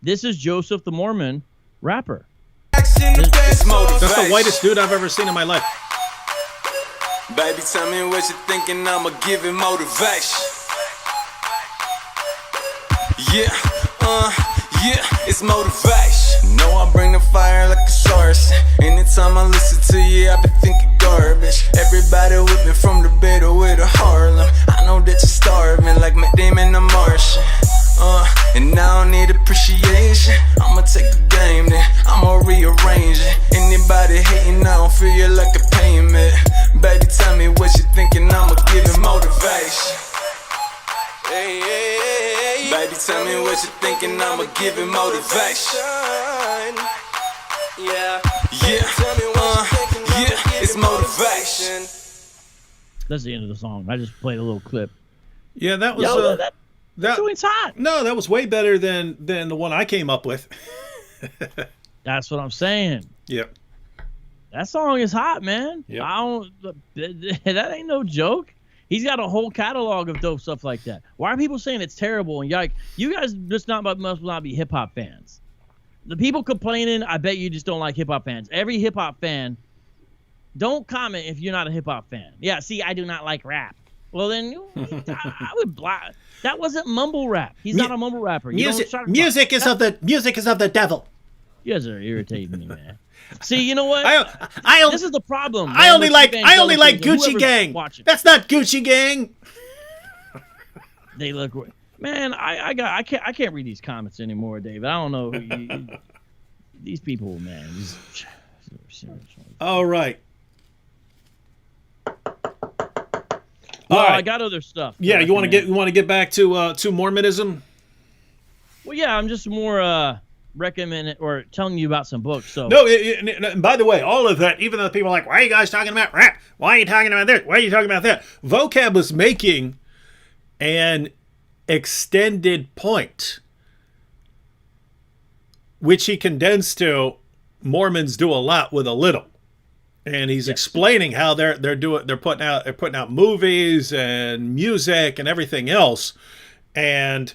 This is Joseph the Mormon rapper. That's the whitest dude I've ever seen in my life. Baby, tell me what you're thinking, I'ma give it motivation. Yeah, it's motivation. No, I bring the fire like a source. Anytime I listen to you, I be thinking garbage. Everybody with me from the Bay to with the Harlem. I know that you're starving like Matt Damon the Martian. And I don't need appreciation. I'ma take the game, then I'ma rearrange it. Anybody hating, I don't feel you like a payment. Baby, tell me what you thinking, I'ma give it motivation. Baby, tell me what you thinking, I'ma give it motivation. Yeah, it's motivation. That's the end of the song. I just played a little clip. Yeah, that was that joint's hot. No, that was way better than the one I came up with. That's what I'm saying. Yep. That song is hot, man. Yep. That ain't no joke. He's got a whole catalog of dope stuff like that. Why are people saying it's terrible? And you guys must not be hip hop fans. The people complaining, I bet you just don't like hip hop fans. Every hip hop fan, don't comment if you're not a hip hop fan. Yeah, see, I do not like rap. Well, then I would block. That wasn't mumble rap. He's not a mumble rapper. Music is of the devil. You guys are irritating me, man. See, you know what? This is the problem. Man. I only like Gucci Gang. That's not Gucci Gang. They look, man. I can't read these comments anymore, David. I don't know these people, man. All right. Well, I got other stuff. Yeah, you want to get back to Mormonism? Well, yeah, I'm just more recommending or telling you about some books. So and by the way, all of that, even though people are like, why are you guys talking about rap? Why are you talking about this? Why are you talking about that? Vocab was making an extended point, which he condensed to Mormons do a lot with a little. And he's explaining how they're putting out movies and music and everything else, and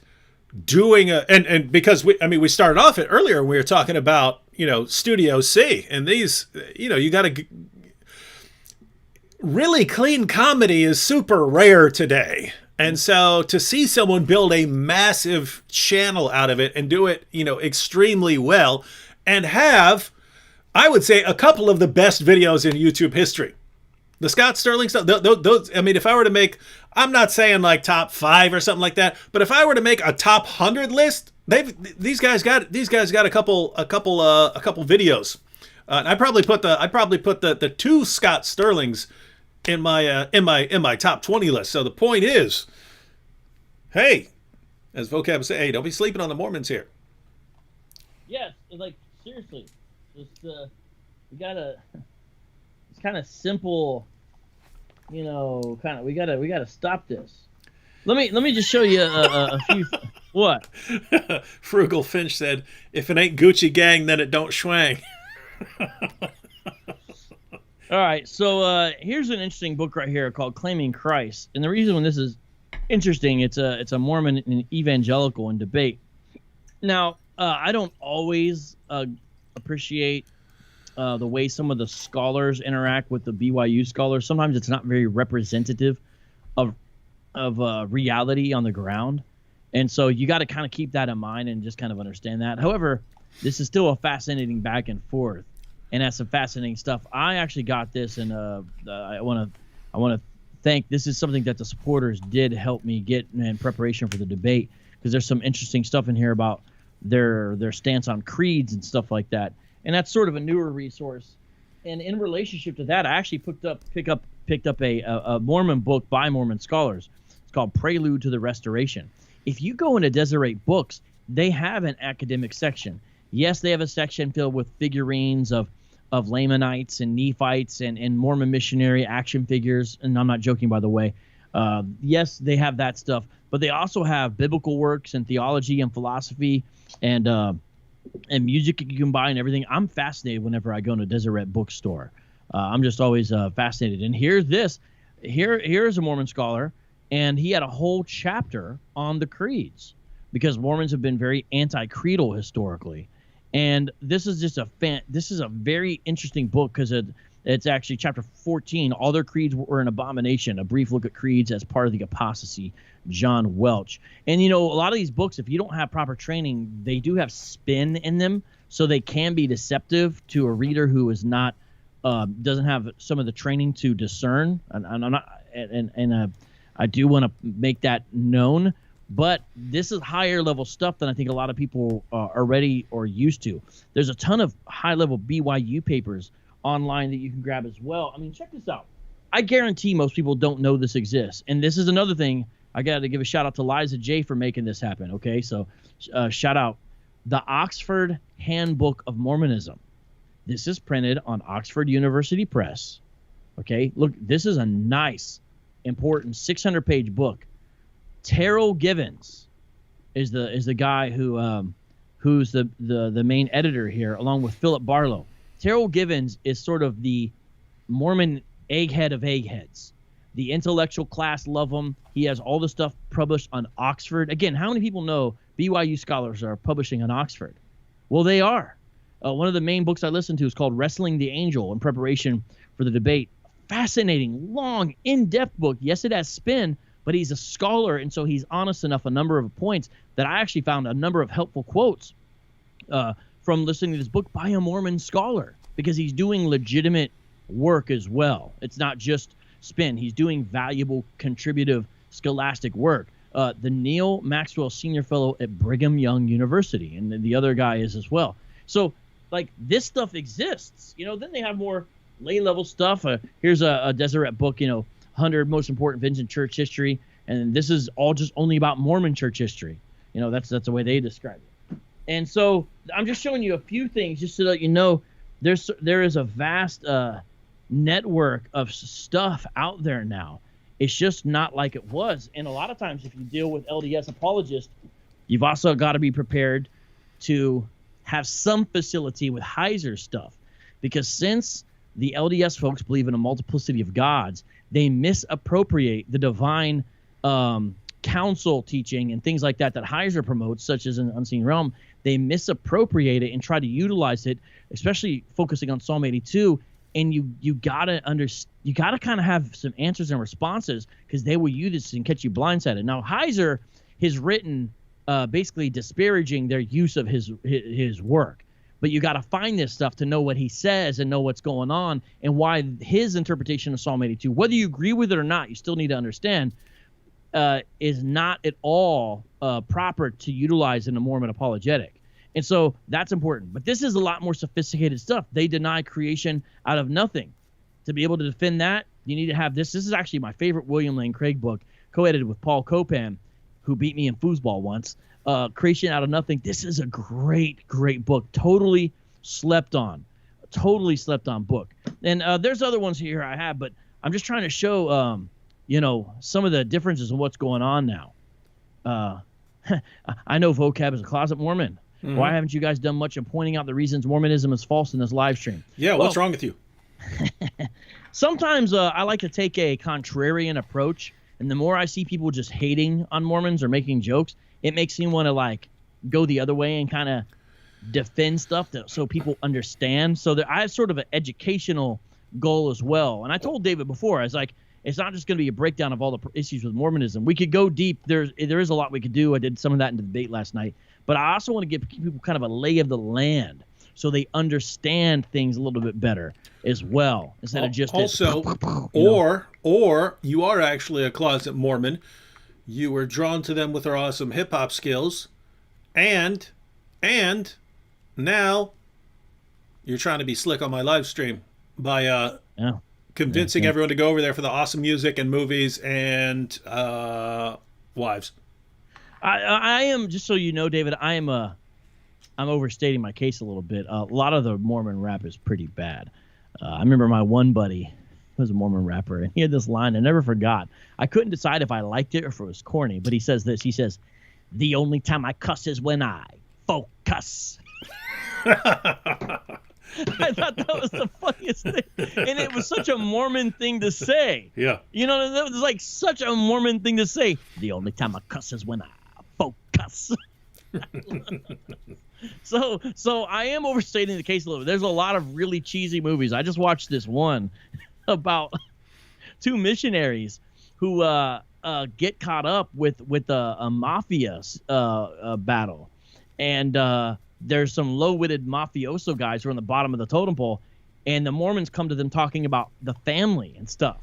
doing and because we started off it earlier, we were talking about Studio C, and these you got to really clean comedy is super rare today, and so to see someone build a massive channel out of it and do it extremely well, and have, I would say, a couple of the best videos in YouTube history. The Scott Sterling stuff, those, if I were to make, I'm not saying like top 5 or something like that, but if I were to make a top 100 list, these guys got a couple videos. And I'd probably put the 2 Scott Sterlings in my top 20 list. So the point is, hey, as Vocab would say, hey, don't be sleeping on the Mormons here. Yes, like seriously, just we gotta. It's kind of simple, you know. Kind of we gotta stop this. Let me just show you a few. What? Frugal Finch said, "If it ain't Gucci Gang, then it don't schwang." All right, so here's an interesting book right here called "Claiming Christ," and the reason when this is interesting, it's a Mormon and evangelical in debate. Now, I don't always appreciate the way some of the scholars interact with the BYU scholars. Sometimes it's not very representative of reality on the ground, and so you got to kind of keep that in mind and just kind of understand that. However, this is still a fascinating back and forth, and that's some fascinating stuff. I actually got this, and I want to thank. This is something that the supporters did help me get in preparation for the debate, because there's some interesting stuff in here about their stance on creeds and stuff like that. And that's sort of a newer resource. And in relationship to that, I actually picked up a Mormon book by Mormon scholars. It's called Prelude to the Restoration. If you go into Deseret Books, they have an academic section. Yes, they have a section filled with figurines of Lamanites and Nephites and Mormon missionary action figures. And I'm not joking, by the way. Yes, they have that stuff. But they also have biblical works and theology and philosophy and music you can buy and everything. I'm fascinated whenever I go to a Deseret bookstore. I'm just always fascinated. And here's this. Here's a Mormon scholar, and he had a whole chapter on the creeds, because Mormons have been very anti-creedal historically. And this is just this is a very interesting book, because it's actually chapter 14. All their creeds were an abomination. A brief look at creeds as part of the apostasy. John Welch. And you know, a lot of these books, if you don't have proper training, they do have spin in them, so they can be deceptive to a reader who is not doesn't have some of the training to discern. And I'm not, and I do want to make that known. But this is higher level stuff than I think a lot of people are ready or used to. There's a ton of high level BYU papers online that you can grab as well. I mean, check this out. I guarantee most people don't know this exists. And this is another thing. I got to give a shout out to Liza J for making this happen. Okay, so shout out. The Oxford Handbook of Mormonism. This is printed on Oxford University Press. Okay, look, this is a nice, important 600-page book. Terrell Givens is the guy who's the main editor here, along with Philip Barlow. Terrell Givens is sort of the Mormon egghead of eggheads. The intellectual class love him. He has all the stuff published on Oxford. Again, how many people know BYU scholars are publishing on Oxford? Well, they are. One of the main books I listened to is called Wrestling the Angel in preparation for the debate. Fascinating, long, in-depth book. Yes, it has spin, but he's a scholar, and so he's honest enough a number of points that I actually found a number of helpful quotes from listening to this book by a Mormon scholar, because he's doing legitimate work as well. It's not just spin. He's doing valuable, contributive, scholastic work. The Neil Maxwell Senior Fellow at Brigham Young University, and the other guy is as well. So, like, this stuff exists. You know, then they have more lay-level stuff. Here's a Deseret book, 100 Most Important Events in Church History, and this is all just only about Mormon church history. That's the way they describe it. And so I'm just showing you a few things just to let you know there is a vast network of stuff out there now. It's just not like it was. And a lot of times if you deal with LDS apologists, you've also got to be prepared to have some facility with Heiser's stuff, because since the LDS folks believe in a multiplicity of gods, they misappropriate the divine council teaching and things like that Heiser promotes, such as an Unseen Realm. They misappropriate it and try to utilize it, especially focusing on Psalm 82. And you gotta kind of have some answers and responses, because they will use this and catch you blindsided. Now, Heiser has written basically disparaging their use of his work, but you got to find this stuff to know what he says and know what's going on and why his interpretation of Psalm 82, whether you agree with it or not, you still need to understand, is not at all proper to utilize in a Mormon apologetic. And so that's important. But this is a lot more sophisticated stuff. They deny creation out of nothing. to be able to defend that, you need to have this. This is actually my favorite William Lane Craig book, co-edited with Paul Copan, who beat me in foosball once. Creation Out of Nothing. This is a great book. Totally slept on book. And there's other ones here I have, but I'm just trying to show, some of the differences in what's going on now. I know Vocab is a closet Mormon. Mm-hmm. Why haven't you guys done much in pointing out the reasons Mormonism is false in this live stream? Yeah, what's wrong with you? Sometimes I like to take a contrarian approach, and the more I see people just hating on Mormons or making jokes, it makes me want to go the other way and kind of defend stuff so people understand. So that I have sort of an educational goal as well. And I told David before, I was like, it's not just going to be a breakdown of all the issues with Mormonism. We could go deep. There is a lot we could do. I did some of that in the debate last night. But I also want to give people kind of a lay of the land so they understand things a little bit better as well, instead of just also, or you are actually a closet Mormon. You were drawn to them with their awesome hip hop skills, and now you're trying to be slick on my live stream by convincing everyone to go over there for the awesome music and movies and wives. I am, just so you know, David, I'm overstating my case a little bit. A lot of the Mormon rap is pretty bad. I remember my one buddy was a Mormon rapper, and he had this line I never forgot. I couldn't decide if I liked it or if it was corny, but he says this. He says, "The only time I cuss is when I focus." I thought that was the funniest thing. And it was such a Mormon thing to say. Yeah. That was like such a Mormon thing to say. The only time I cuss is when I focus. So I am overstating the case a little bit. There's a lot of really cheesy movies. I just watched this one about two missionaries who get caught up with a mafia battle. And there's some low-witted mafioso guys who are on the bottom of the totem pole, and the Mormons come to them talking about the family and stuff.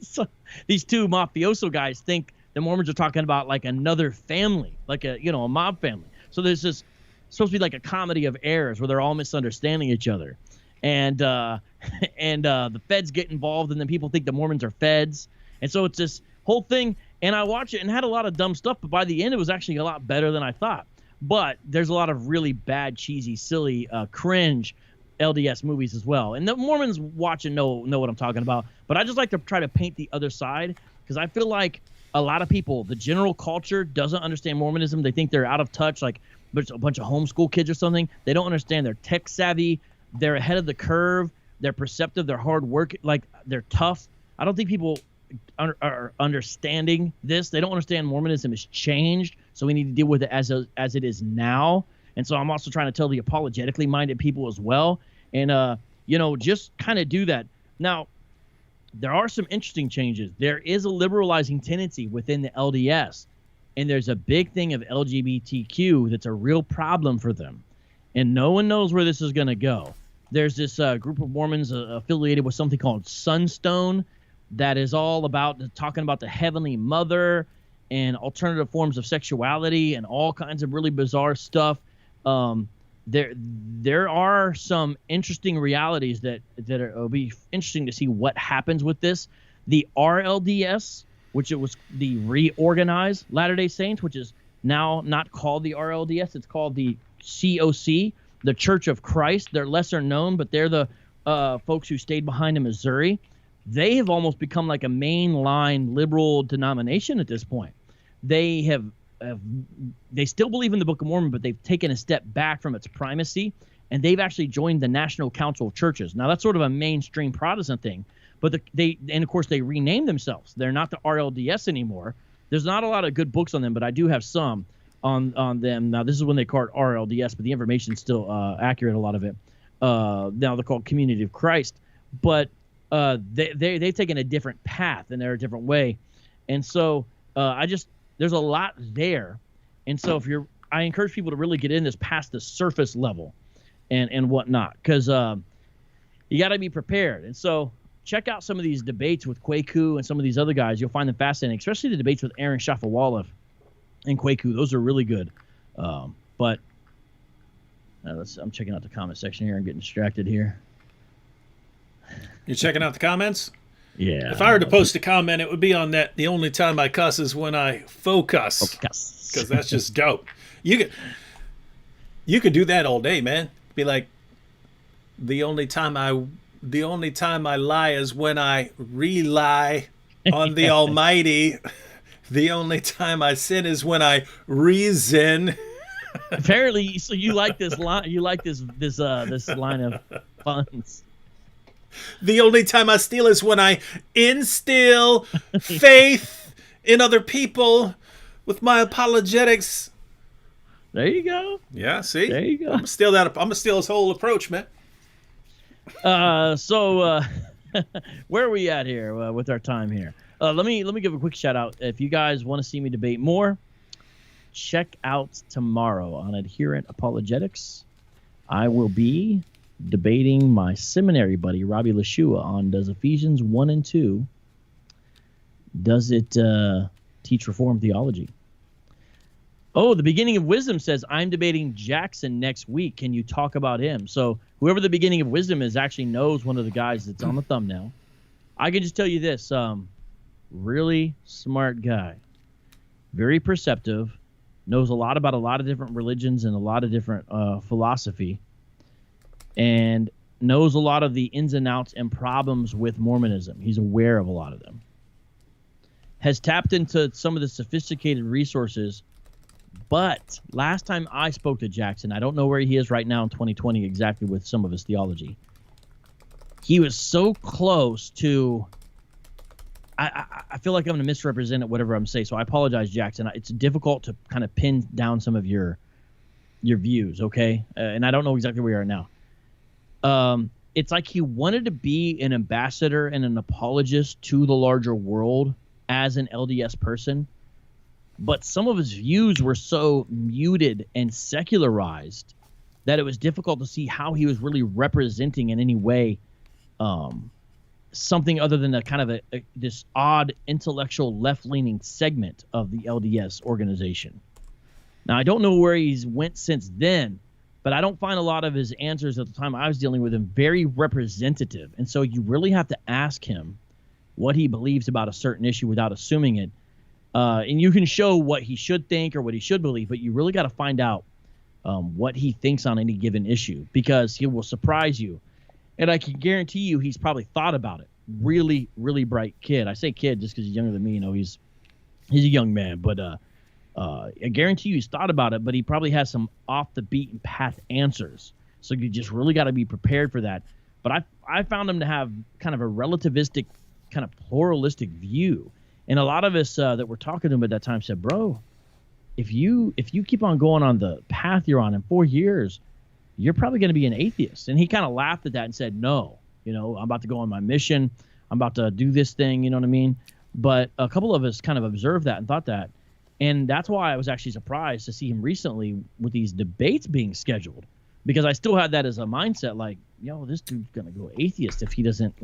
So these two mafioso guys think the Mormons are talking about like another family, like a mob family. So there's this supposed to be like a comedy of errors where they're all misunderstanding each other, and the feds get involved, and then people think the Mormons are feds, and so it's this whole thing. And I watched it and had a lot of dumb stuff, but by the end it was actually a lot better than I thought. But there's a lot of really bad, cheesy, silly, cringe LDS movies as well. And the Mormons watch and know what I'm talking about. But I just like to try to paint the other side, because I feel like a lot of people, the general culture, doesn't understand Mormonism. They think they're out of touch, like a bunch of homeschool kids or something. They don't understand. They're tech savvy. They're ahead of the curve. They're perceptive. They're hard work. Like, they're tough. I don't think people are understanding this. They don't understand Mormonism has changed, so we need to deal with it as it is now. And so I'm also trying to tell the apologetically minded people as well, and just kind of do that. Now, there are some interesting changes. There is a liberalizing tendency within the LDS, and there's a big thing of LGBTQ that's a real problem for them, and no one knows where this is going to go. There's this group of Mormons affiliated with something called Sunstone, that is all about talking about the Heavenly Mother and alternative forms of sexuality and all kinds of really bizarre stuff. There are some interesting realities that will be interesting to see what happens with this. The RLDS, which it was the Reorganized Latter-day Saints, which is now not called the RLDS, it's called the COC, the Church of Christ. They're lesser known, but they're the folks who stayed behind in Missouri. They have almost become like a mainline liberal denomination at this point. They they still believe in the Book of Mormon, but they've taken a step back from its primacy, and they've actually joined the National Council of Churches. Now, that's sort of a mainstream Protestant thing, but of course they renamed themselves. They're not the RLDS anymore. There's not a lot of good books on them, but I do have some on them. Now, this is when they call it RLDS, but the information's still accurate, a lot of it. Now they're called Community of Christ, but they've taken a different path, and they're a different way. And so there's a lot there. And so I encourage people to really get in this past the surface level and whatnot, because you got to be prepared. And so check out some of these debates with Kwaku and some of these other guys. You'll find them fascinating, especially the debates with Aaron Shafawala and Kwaku. Those are really good. But I'm checking out the comment section here. I'm getting distracted here. You're checking out the comments? Yeah. If I were to post a comment, it would be on that. The only time I cuss is when I focus. Because that's just dope. You could do that all day, man. Be like, the only time I lie is when I rely on the Almighty. The only time I sin is when I reason. Apparently, so you like this line. You like this line of puns. The only time I steal is when I instill faith in other people with my apologetics. There you go. Yeah, see? There you go. I'm gonna steal his whole approach, man. So where are we at here with our time here? Let me give a quick shout out. If you guys want to see me debate more, check out tomorrow on Adherent Apologetics. I will be debating my seminary buddy Robbie Lashua on does Ephesians 1 and 2 does it teach Reformed theology? Oh, the Beginning of Wisdom says I'm debating Jackson next week. Can you talk about him? So whoever the Beginning of Wisdom is actually knows one of the guys that's on the thumbnail. I can just tell you this: really smart guy, very perceptive, knows a lot about a lot of different religions and a lot of different philosophy, and knows a lot of the ins and outs and problems with Mormonism. He's aware of a lot of them. Has tapped into some of the sophisticated resources. But last time I spoke to Jackson, I don't know where he is right now in 2020 exactly with some of his theology. He was so close to... I feel like I'm going to misrepresent it, whatever I'm saying. So I apologize, Jackson. It's difficult to kind of pin down some of your views, okay? And I don't know exactly where you are now. It's like he wanted to be an ambassador and an apologist to the larger world as an LDS person. But some of his views were so muted and secularized that it was difficult to see how he was really representing in any way something other than a kind of this odd intellectual left-leaning segment of the LDS organization. Now, I don't know where he's went since then, but I don't find a lot of his answers at the time I was dealing with him very representative. And so you really have to ask him what he believes about a certain issue without assuming it. And you can show what he should think or what he should believe, but you really got to find out what he thinks on any given issue, because he will surprise you. And I can guarantee you he's probably thought about it. Really, really bright kid. I say kid just because he's younger than me. You know, he's a young man. But I guarantee you he's thought about it, but he probably has some off-the-beaten path answers. So you just really got to be prepared for that. But I found him to have kind of a relativistic, kind of pluralistic view. And a lot of us that were talking to him at that time said, bro, if you keep on going on the path you're on in 4 years, you're probably going to be an atheist. And he kind of laughed at that and said, no, you know, I'm about to go on my mission. I'm about to do this thing, you know what I mean? But a couple of us kind of observed that and thought that. And that's why I was actually surprised to see him recently with these debates being scheduled, because I still had that as a mindset, like, yo, this dude's going to go atheist if he doesn't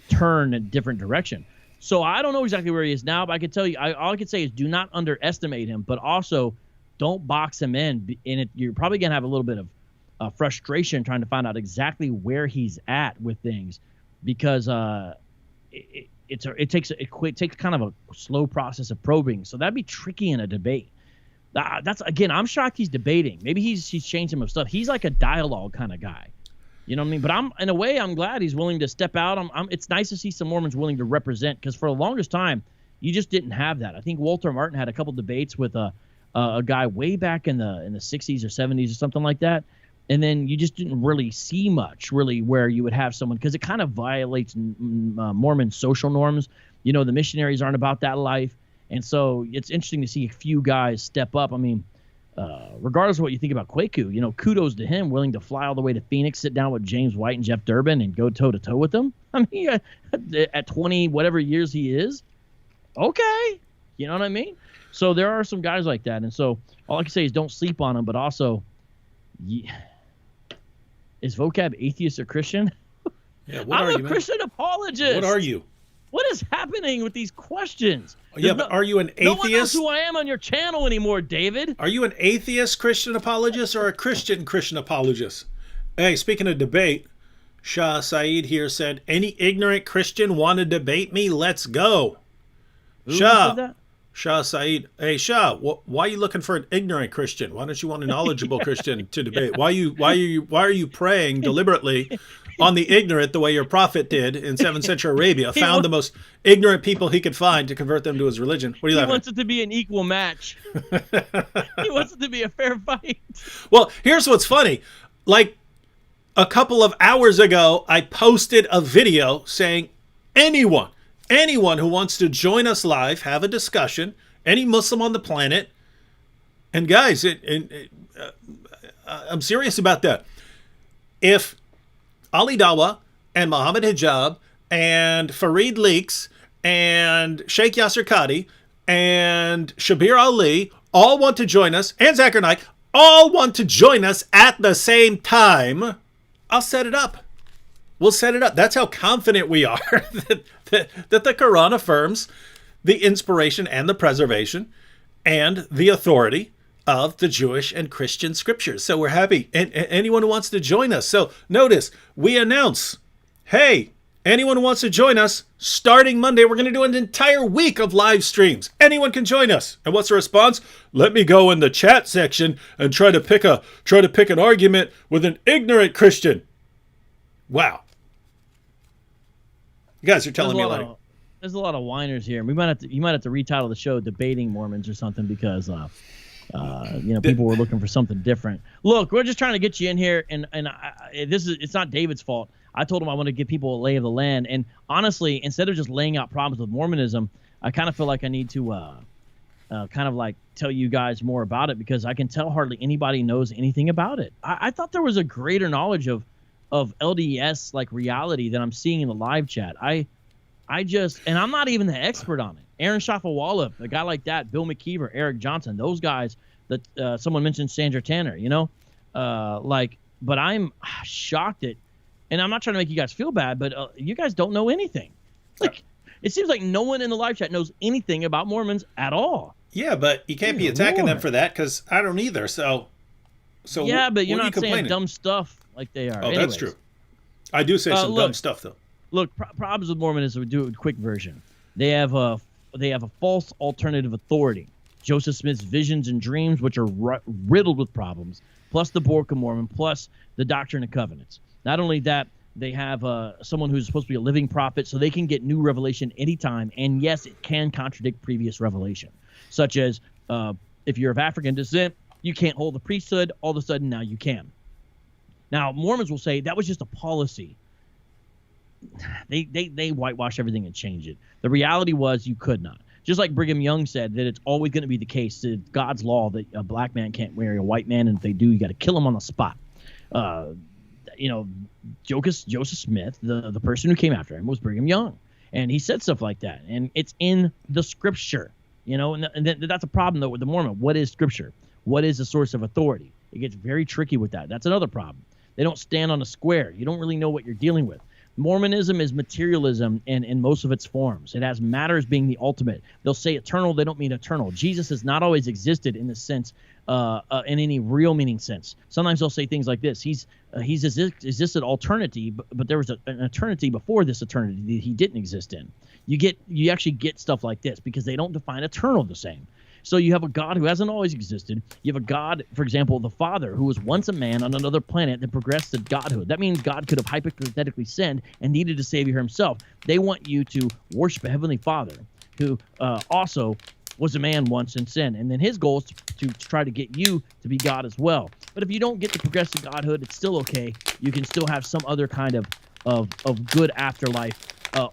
turn a different direction. So I don't know exactly where he is now, but I can tell you, all I can say is do not underestimate him, but also don't box him in. And you're probably going to have a little bit of frustration trying to find out exactly where he's at with things, because it takes kind of a slow process of probing. So that'd be tricky in a debate. I'm shocked he's debating. Maybe he's changed some of stuff. He's like a dialogue kind of guy. You know what I mean? But in a way, I'm glad he's willing to step out. It's nice to see some Mormons willing to represent, because for the longest time, you just didn't have that. I think Walter Martin had a couple debates with a guy way back in the 60s or 70s or something like that, and then you just didn't really see much, really, where you would have someone, because it kind of violates Mormon social norms. You know, the missionaries aren't about that life, and so it's interesting to see a few guys step up. I mean, regardless of what you think about Kwaku, you know, kudos to him, willing to fly all the way to Phoenix, sit down with James White and Jeff Durbin and go toe-to-toe with them. I mean, at 20 whatever years he is, okay, you know what I mean? So there are some guys like that, and so all I can say is don't sleep on them, but also, is Vocab atheist or Christian? Yeah, I'm a Christian apologist. What are you? What is happening with these questions? Yeah, but are you an atheist? No one knows who I am on your channel anymore, David. Are you an atheist Christian apologist or a Christian apologist? Hey, speaking of debate, Shah Saeed here said, any ignorant Christian want to debate me? Let's go. Who said that? Shah Saeed. Hey, Shah, why are you looking for an ignorant Christian? Why don't you want a knowledgeable Christian to debate? Why are you praying deliberately on the ignorant the way your prophet did in 7th century Arabia? Found the most ignorant people he could find to convert them to his religion. What are you laughing at? He wants it to be an equal match. He wants it to be a fair fight. Well, here's what's funny. Like a couple of hours ago, I posted a video saying anyone who wants to join us live, have a discussion, any Muslim on the planet, and guys, I'm serious about that. If Ali Dawa and Muhammad Hijab and Fareed Leaks and Sheikh Yasser Qadi and Shabir Ali all want to join us, and Zakir Naik all want to join us at the same time, I'll set it up. We'll set it up. That's how confident we are that the Quran affirms the inspiration and the preservation and the authority of the Jewish and Christian scriptures. So we're happy. And anyone who wants to join us. So notice, we announce, hey, anyone who wants to join us, starting Monday, we're going to do an entire week of live streams. Anyone can join us. And what's the response? Let me go in the chat section and try to pick an argument with an ignorant Christian. Wow. You guys are telling me like there's a lot of whiners here. You might have to retitle the show "Debating Mormons" or something because people were looking for something different. Look, we're just trying to get you in here, and it's not David's fault. I told him I want to give people a lay of the land, and honestly, instead of just laying out problems with Mormonism, I kind of feel like I need to kind of like tell you guys more about it because I can tell hardly anybody knows anything about it. I thought there was a greater knowledge of LDS like reality that I'm seeing in the live chat. I just, and I'm not even the expert on it. Aaron Shafawala, a guy like that, Bill McKeever, Eric Johnson, those guys that someone mentioned Sandra Tanner, but I'm shocked at, and I'm not trying to make you guys feel bad, but you guys don't know anything. Like, it seems like no one in the live chat knows anything about Mormons at all. Yeah, but you can't be attacking them for that because I don't either. So yeah, but you're not saying dumb stuff like they are. Oh, Anyways, that's true. I do say some dumb stuff though. Look, problems with Mormonism. We do a quick version. They have a false alternative authority. Joseph Smith's visions and dreams, which are riddled with problems, plus the Book of Mormon, plus the Doctrine and Covenants. Not only that, they have someone who's supposed to be a living prophet, so they can get new revelation anytime. And yes, it can contradict previous revelation, such as if you're of African descent, you can't hold the priesthood. All of a sudden, now you can. Now, Mormons will say that was just a policy. They whitewash everything and change it. The reality was you could not. Just like Brigham Young said that it's always going to be the case. It's God's law that a black man can't marry a white man, and if they do, you got to kill him on the spot. Joseph Smith, the person who came after him, was Brigham Young, and he said stuff like that, and it's in the scripture. And that's a problem though with the Mormon. What is scripture? What is the source of authority? It gets very tricky with that. That's another problem. They don't stand on a square. You don't really know what you're dealing with. Mormonism is materialism in most of its forms. It has matter as being the ultimate. They'll say eternal. They don't mean eternal. Jesus has not always existed in the sense, in any real meaning sense. Sometimes they'll say things like this. He's existed alternity, but there was an eternity before this eternity that he didn't exist in. You actually get stuff like this because they don't define eternal the same. So you have a God who hasn't always existed. You have a God, for example, the Father, who was once a man on another planet that progressed to godhood. That means God could have hypothetically sinned and needed a savior himself. They want you to worship a heavenly Father who also was a man once in sin. And then his goal is to try to get you to be God as well. But if you don't get to progress to godhood, it's still okay. You can still have some other kind of good afterlife.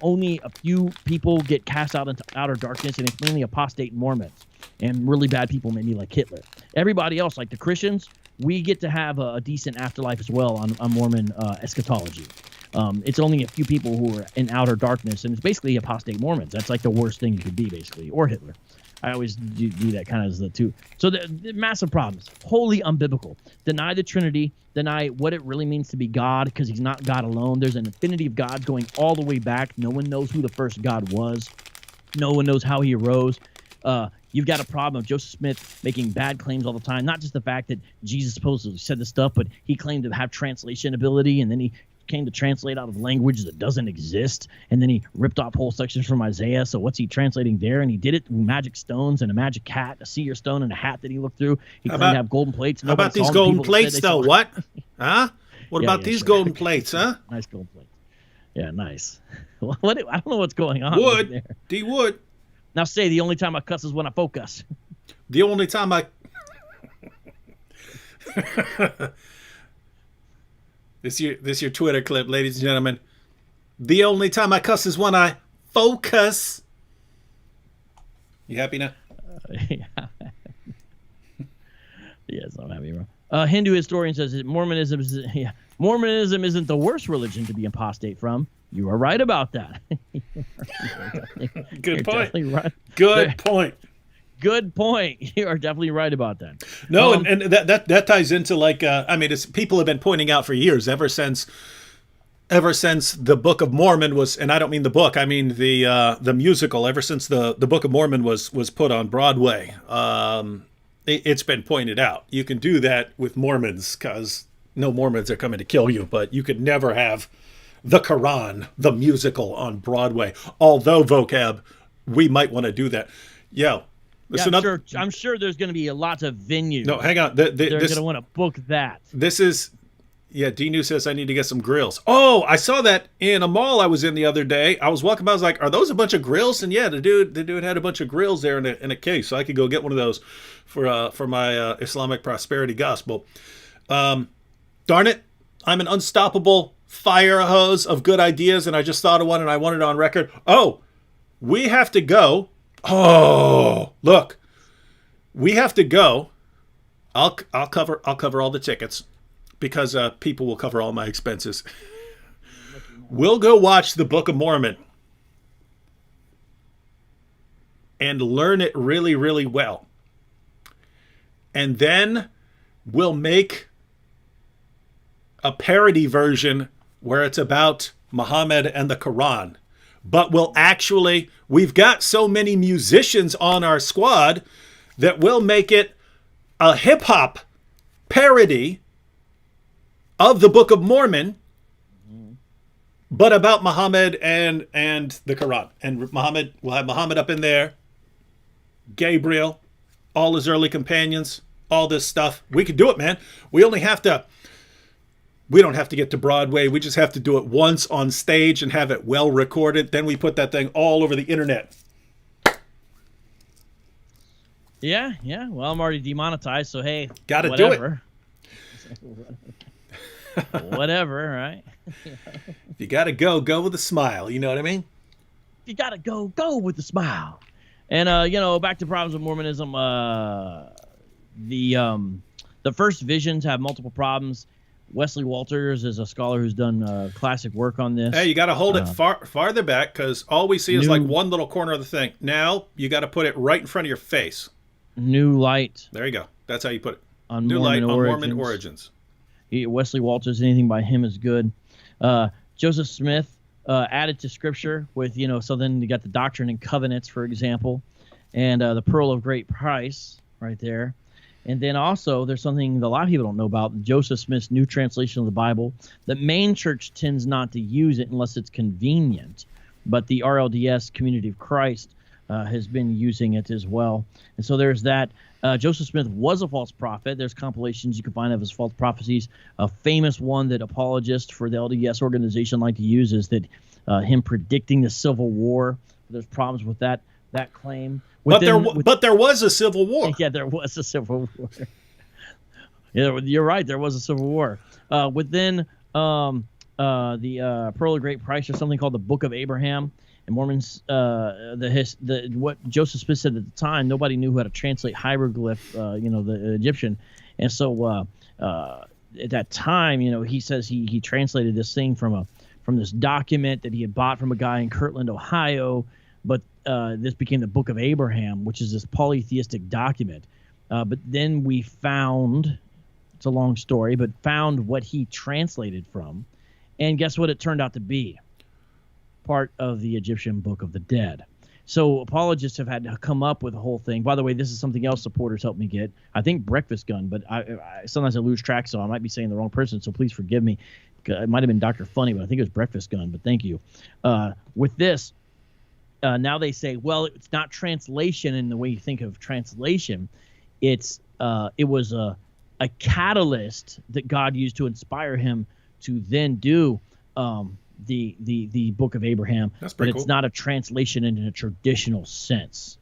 Only a few people get cast out into outer darkness, and it's mainly apostate Mormons and really bad people, maybe like Hitler. Everybody else, like the Christians, we get to have a decent afterlife as well on Mormon eschatology. It's only a few people who are in outer darkness, and it's basically apostate Mormons. That's like the worst thing you could be, basically, or Hitler. I always do that kind of as the two. So the massive problems, wholly unbiblical. Deny the Trinity, deny what it really means to be God, because he's not God alone. There's an infinity of gods going all the way back. No one knows who the first God was. No one knows how he arose. You've got a problem of Joseph Smith making bad claims all the time. Not just the fact that Jesus supposedly said this stuff, but he claimed to have translation ability, and then he came to translate out of language that doesn't exist, and then he ripped off whole sections from Isaiah. So what's he translating there? And he did it through magic stones and a magic hat, a seer stone, and a hat that he looked through. He claimed to have golden plates. How about these golden plates, though? What? Huh? What about these golden plates, huh? Nice golden plates. Yeah, nice. What? I don't know what's going on. Wood. There. D wood. Now say the only time I cuss is when I focus. The only time I... This your Twitter clip, ladies and gentlemen. The only time I cuss is when I focus. You happy now? Yeah. Yes, I'm happy, bro. Hindu historian says that Mormonism isn't the worst religion to be apostate from. You are right about that. Good point. Right. Good point. Good point. You are definitely right about that. No, and that ties into like it's people have been pointing out for years, ever since the Book of Mormon was, and I don't mean the book, I mean the musical. Ever since the Book of Mormon was put on Broadway, it's been pointed out. You can do that with Mormons because no Mormons are coming to kill you, but you could never have the Quran, the musical, on Broadway. Although, Vocab, we might want to do that. I'm sure there's going to be lots of venues. No, hang on. They're going to want to book that. This is, D-New says I need to get some grills. Oh, I saw that in a mall I was in the other day. I was walking by, I was like, are those a bunch of grills? And yeah, the dude had a bunch of grills there in a case, so I could go get one of those for my Islamic prosperity gospel. Darn it, I'm an unstoppable fire hose of good ideas, and I just thought of one, and I want it on record. Oh, we have to go. Oh, look, we have to go. I'll cover all the tickets because people will cover all my expenses. We'll go watch the Book of Mormon and learn it really, really well. And then we'll make a parody version where it's about Muhammad and the Quran. But we've got so many musicians on our squad that we'll make it a hip-hop parody of the Book of Mormon, but about Muhammad and the Quran. And we'll have Muhammad up in there, Gabriel, all his early companions, all this stuff. We could do it, man. We don't have to get to Broadway. We just have to do it once on stage and have it well recorded. Then we put that thing all over the internet. Yeah. Well, I'm already demonetized, so hey, gotta do it. Whatever, right? If you gotta go with a smile. You know what I mean? If you gotta go with a smile. And back to problems with Mormonism. The first visions have multiple problems. Wesley Walters is a scholar who's done classic work on this. Hey, you got to hold it farther back because all we see is like one little corner of the thing. Now you got to put it right in front of your face. New light. There you go. That's how you put it. On New Mormon light origins. on Mormon origins. Wesley Walters, anything by him is good. Joseph Smith added to Scripture with, so then you got the Doctrine and Covenants, for example, and the Pearl of Great Price right there. And then also there's something that a lot of people don't know about, Joseph Smith's new translation of the Bible. The main church tends not to use it unless it's convenient, but the RLDS Community of Christ has been using it as well. And so there's that. Joseph Smith was a false prophet. There's compilations you can find of his false prophecies. A famous one that apologists for the LDS organization like to use is that him predicting the Civil War. There's problems with that claim. But there was a civil war. Yeah, there was a civil war. Yeah, you're right. There was a civil war. Within the Pearl of Great Price, there's something called the Book of Abraham. And Mormons, what Joseph Smith said at the time, nobody knew how to translate hieroglyph, the Egyptian. And so at that time, he says he translated this thing from this document that he had bought from a guy in Kirtland, Ohio. But this became the Book of Abraham, which is this polytheistic document. But then we found, it's a long story, but found what he translated from. And guess what it turned out to be? Part of the Egyptian Book of the Dead. So apologists have had to come up with a whole thing. By the way, this is something else supporters helped me get. I think Breakfast Gun, but I sometimes I lose track, so I might be saying the wrong person, so please forgive me. It might have been Dr. Funny, but I think it was Breakfast Gun. But thank you. With this, now they say, well, it's not translation in the way you think of translation. It was a catalyst that God used to inspire him to then do the Book of Abraham. That's but pretty it's cool. not a translation in a traditional sense.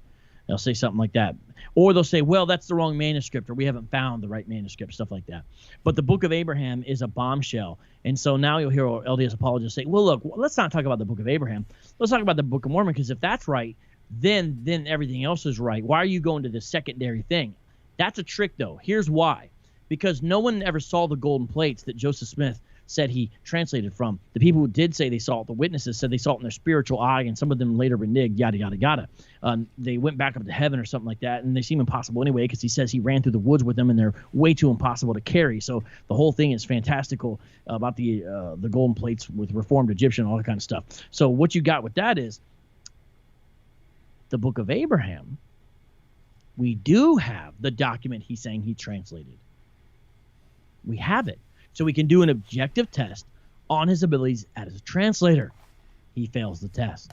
They'll say something like that. Or they'll say, well, that's the wrong manuscript, or we haven't found the right manuscript, stuff like that. But the Book of Abraham is a bombshell. And so now you'll hear LDS apologists say, well, look, let's not talk about the Book of Abraham. Let's talk about the Book of Mormon, because if that's right, then everything else is right. Why are you going to this secondary thing? That's a trick, though. Here's why. Because no one ever saw the golden plates that Joseph Smith said he translated from. The people who did say they saw it, the witnesses said they saw it in their spiritual eye, and some of them later reneged, yada, yada, yada. They went back up to heaven or something like that, and they seem impossible anyway, because he says he ran through the woods with them, and they're way too impossible to carry. So the whole thing is fantastical about the golden plates with Reformed Egyptian, all that kind of stuff. So what you got with that is the Book of Abraham. We do have the document he's saying he translated. We have it. So we can do an objective test on his abilities as a translator. He fails the test.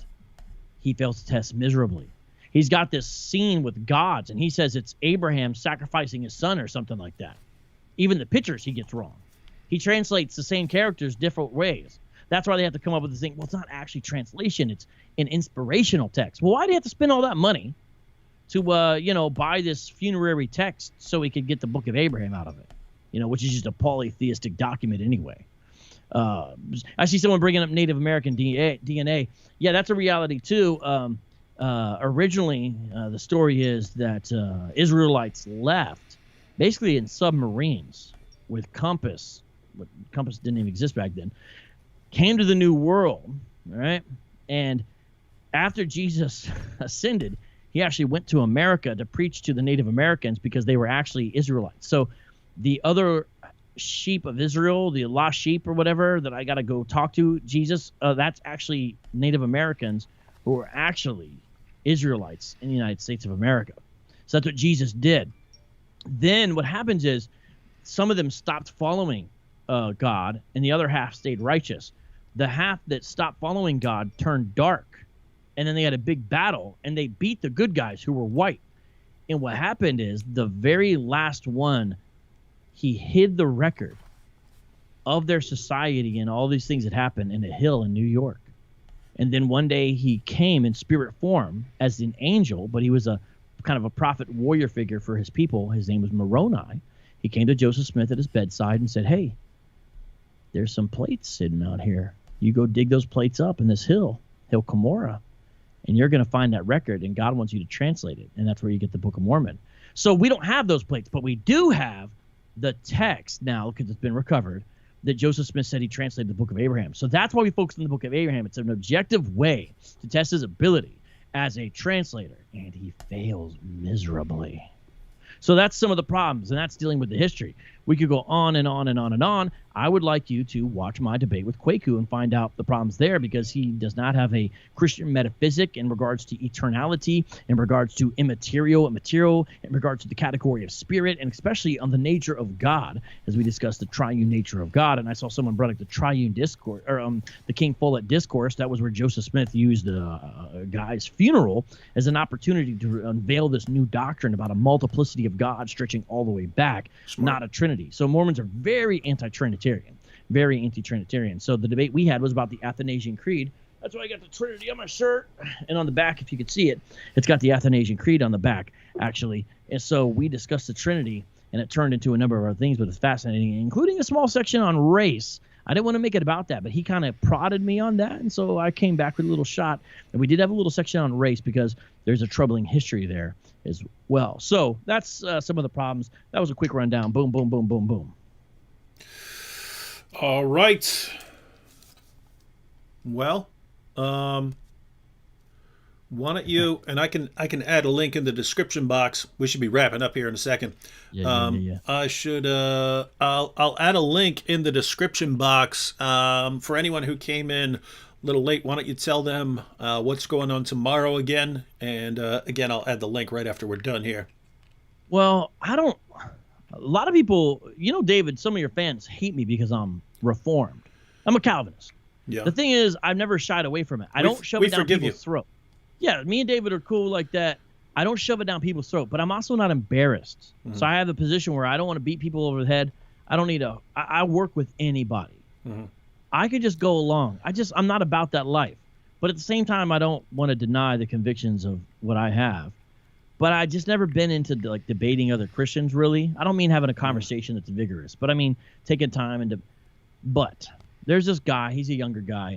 He fails the test miserably. He's got this scene with gods, and he says it's Abraham sacrificing his son or something like that. Even the pictures he gets wrong. He translates the same characters different ways. That's why they have to come up with this thing. Well, it's not actually translation. It's an inspirational text. Well, why do you have to spend all that money to, buy this funerary text so he could get the Book of Abraham out of it? Which is just a polytheistic document anyway. I see someone bringing up Native American DNA. Yeah, that's a reality too. Originally, the story is that Israelites left basically in submarines with compass. But compass didn't even exist back then. Came to the New World, right? And after Jesus ascended, he actually went to America to preach to the Native Americans because they were actually Israelites. So the other sheep of Israel, the lost sheep or whatever that I got to go talk to, Jesus, that's actually Native Americans who are actually Israelites in the United States of America. So that's what Jesus did. Then what happens is some of them stopped following God, and the other half stayed righteous. The half that stopped following God turned dark, and then they had a big battle, and they beat the good guys who were white. And what happened is the very last one, he hid the record of their society and all these things that happened in a hill in New York. And then one day he came in spirit form as an angel, but he was a kind of a prophet warrior figure for his people. His name was Moroni. He came to Joseph Smith at his bedside and said, hey, there's some plates sitting out here. You go dig those plates up in this hill, Hill Cumorah, and you're going to find that record, and God wants you to translate it. And that's where you get the Book of Mormon. So we don't have those plates, but we do have the text now, because it's been recovered, that Joseph Smith said he translated the Book of Abraham. So that's why we focus on the Book of Abraham. It's an objective way to test his ability as a translator, and he fails miserably. So that's some of the problems, and that's dealing with the history. We could go on and on and on and on. I would like you to watch my debate with Kwaku and find out the problems there, because he does not have a Christian metaphysic in regards to eternality, in regards to immaterial and material, in regards to the category of spirit, and especially on the nature of God, as we discussed the triune nature of God. And I saw someone brought up the triune discourse, or the King Follett discourse. That was where Joseph Smith used a guy's funeral as an opportunity to unveil this new doctrine about a multiplicity of God stretching all the way back, not a Trinity. So Mormons are very anti-Trinitarian, very anti-Trinitarian. So the debate we had was about the Athanasian Creed. That's why I got the Trinity on my shirt. And on the back, if you could see it, it's got the Athanasian Creed on the back, actually. And so we discussed the Trinity, and it turned into a number of other things, but it's fascinating, including a small section on race. I didn't want to make it about that, but he kind of prodded me on that, and so I came back with a little shot. And we did have a little section on race because there's a troubling history there as well. So that's some of the problems. That was a quick rundown. Boom, boom, boom, boom, boom. All right. Well, why don't you, and I can add a link in the description box. We should be wrapping up here in a second. Yeah. I should I'll add a link in the description box for anyone who came in a little late. Why don't you tell them what's going on tomorrow again? And again, I'll add the link right after we're done here. Well, a lot of people, David, some of your fans hate me because I'm reformed. I'm a Calvinist. Yeah. The thing is, I've never shied away from it. I don't shove it down people's throat. Yeah, me and David are cool like that. I don't shove it down people's throat, but I'm also not embarrassed. Mm-hmm. So I have a position where I don't want to beat people over the head. I don't need I work with anybody. Mm-hmm. I could just go along. I'm not about that life. But at the same time, I don't want to deny the convictions of what I have. But I just never been into like debating other Christians, really. I don't mean having a conversation that's vigorous, but I mean taking time but there's this guy, he's a younger guy,